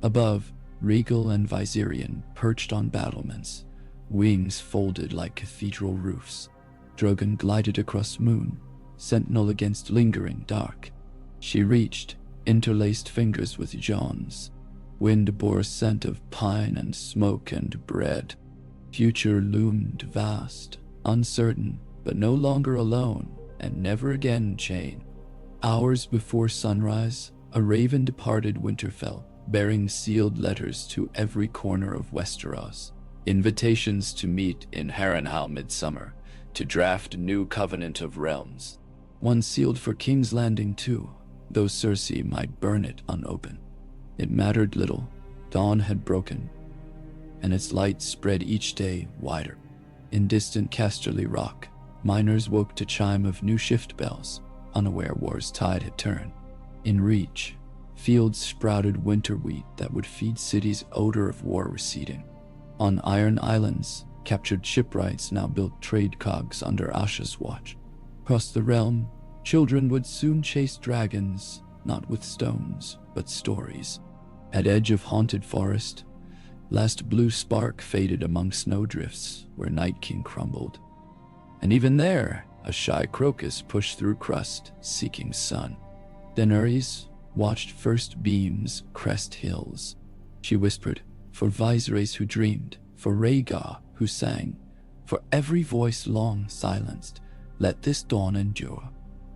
Above, Regal and Viserion perched on battlements, wings folded like cathedral roofs. Drogon glided across moon, sentinel against lingering dark. She reached, interlaced fingers with Jon's. Wind bore a scent of pine and smoke and bread. Future loomed vast, uncertain, but no longer alone, and never again chained. Hours before sunrise, a raven departed Winterfell, bearing sealed letters to every corner of Westeros. Invitations to meet in Harrenhal midsummer, to draft a new covenant of realms. One sealed for King's Landing too, though Cersei might burn it unopened. It mattered little. Dawn had broken, and its light spread each day wider. In distant Casterly Rock, miners woke to chime of new shift bells, unaware war's tide had turned. In reach, fields sprouted winter wheat that would feed cities' odor of war receding. On Iron Islands, captured shipwrights now built trade cogs under Asha's watch. Across the realm, children would soon chase dragons, not with stones, but stories. At edge of haunted forest, last blue spark faded among snowdrifts where Night King crumbled. And even there, a shy crocus pushed through crust, seeking sun. Daenerys watched first beams crest hills. She whispered, for Viserys who dreamed, for Rhaegar who sang, for every voice long silenced, let this dawn endure.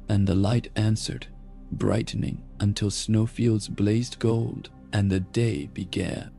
And the light answered, brightening until snowfields blazed gold and the day began.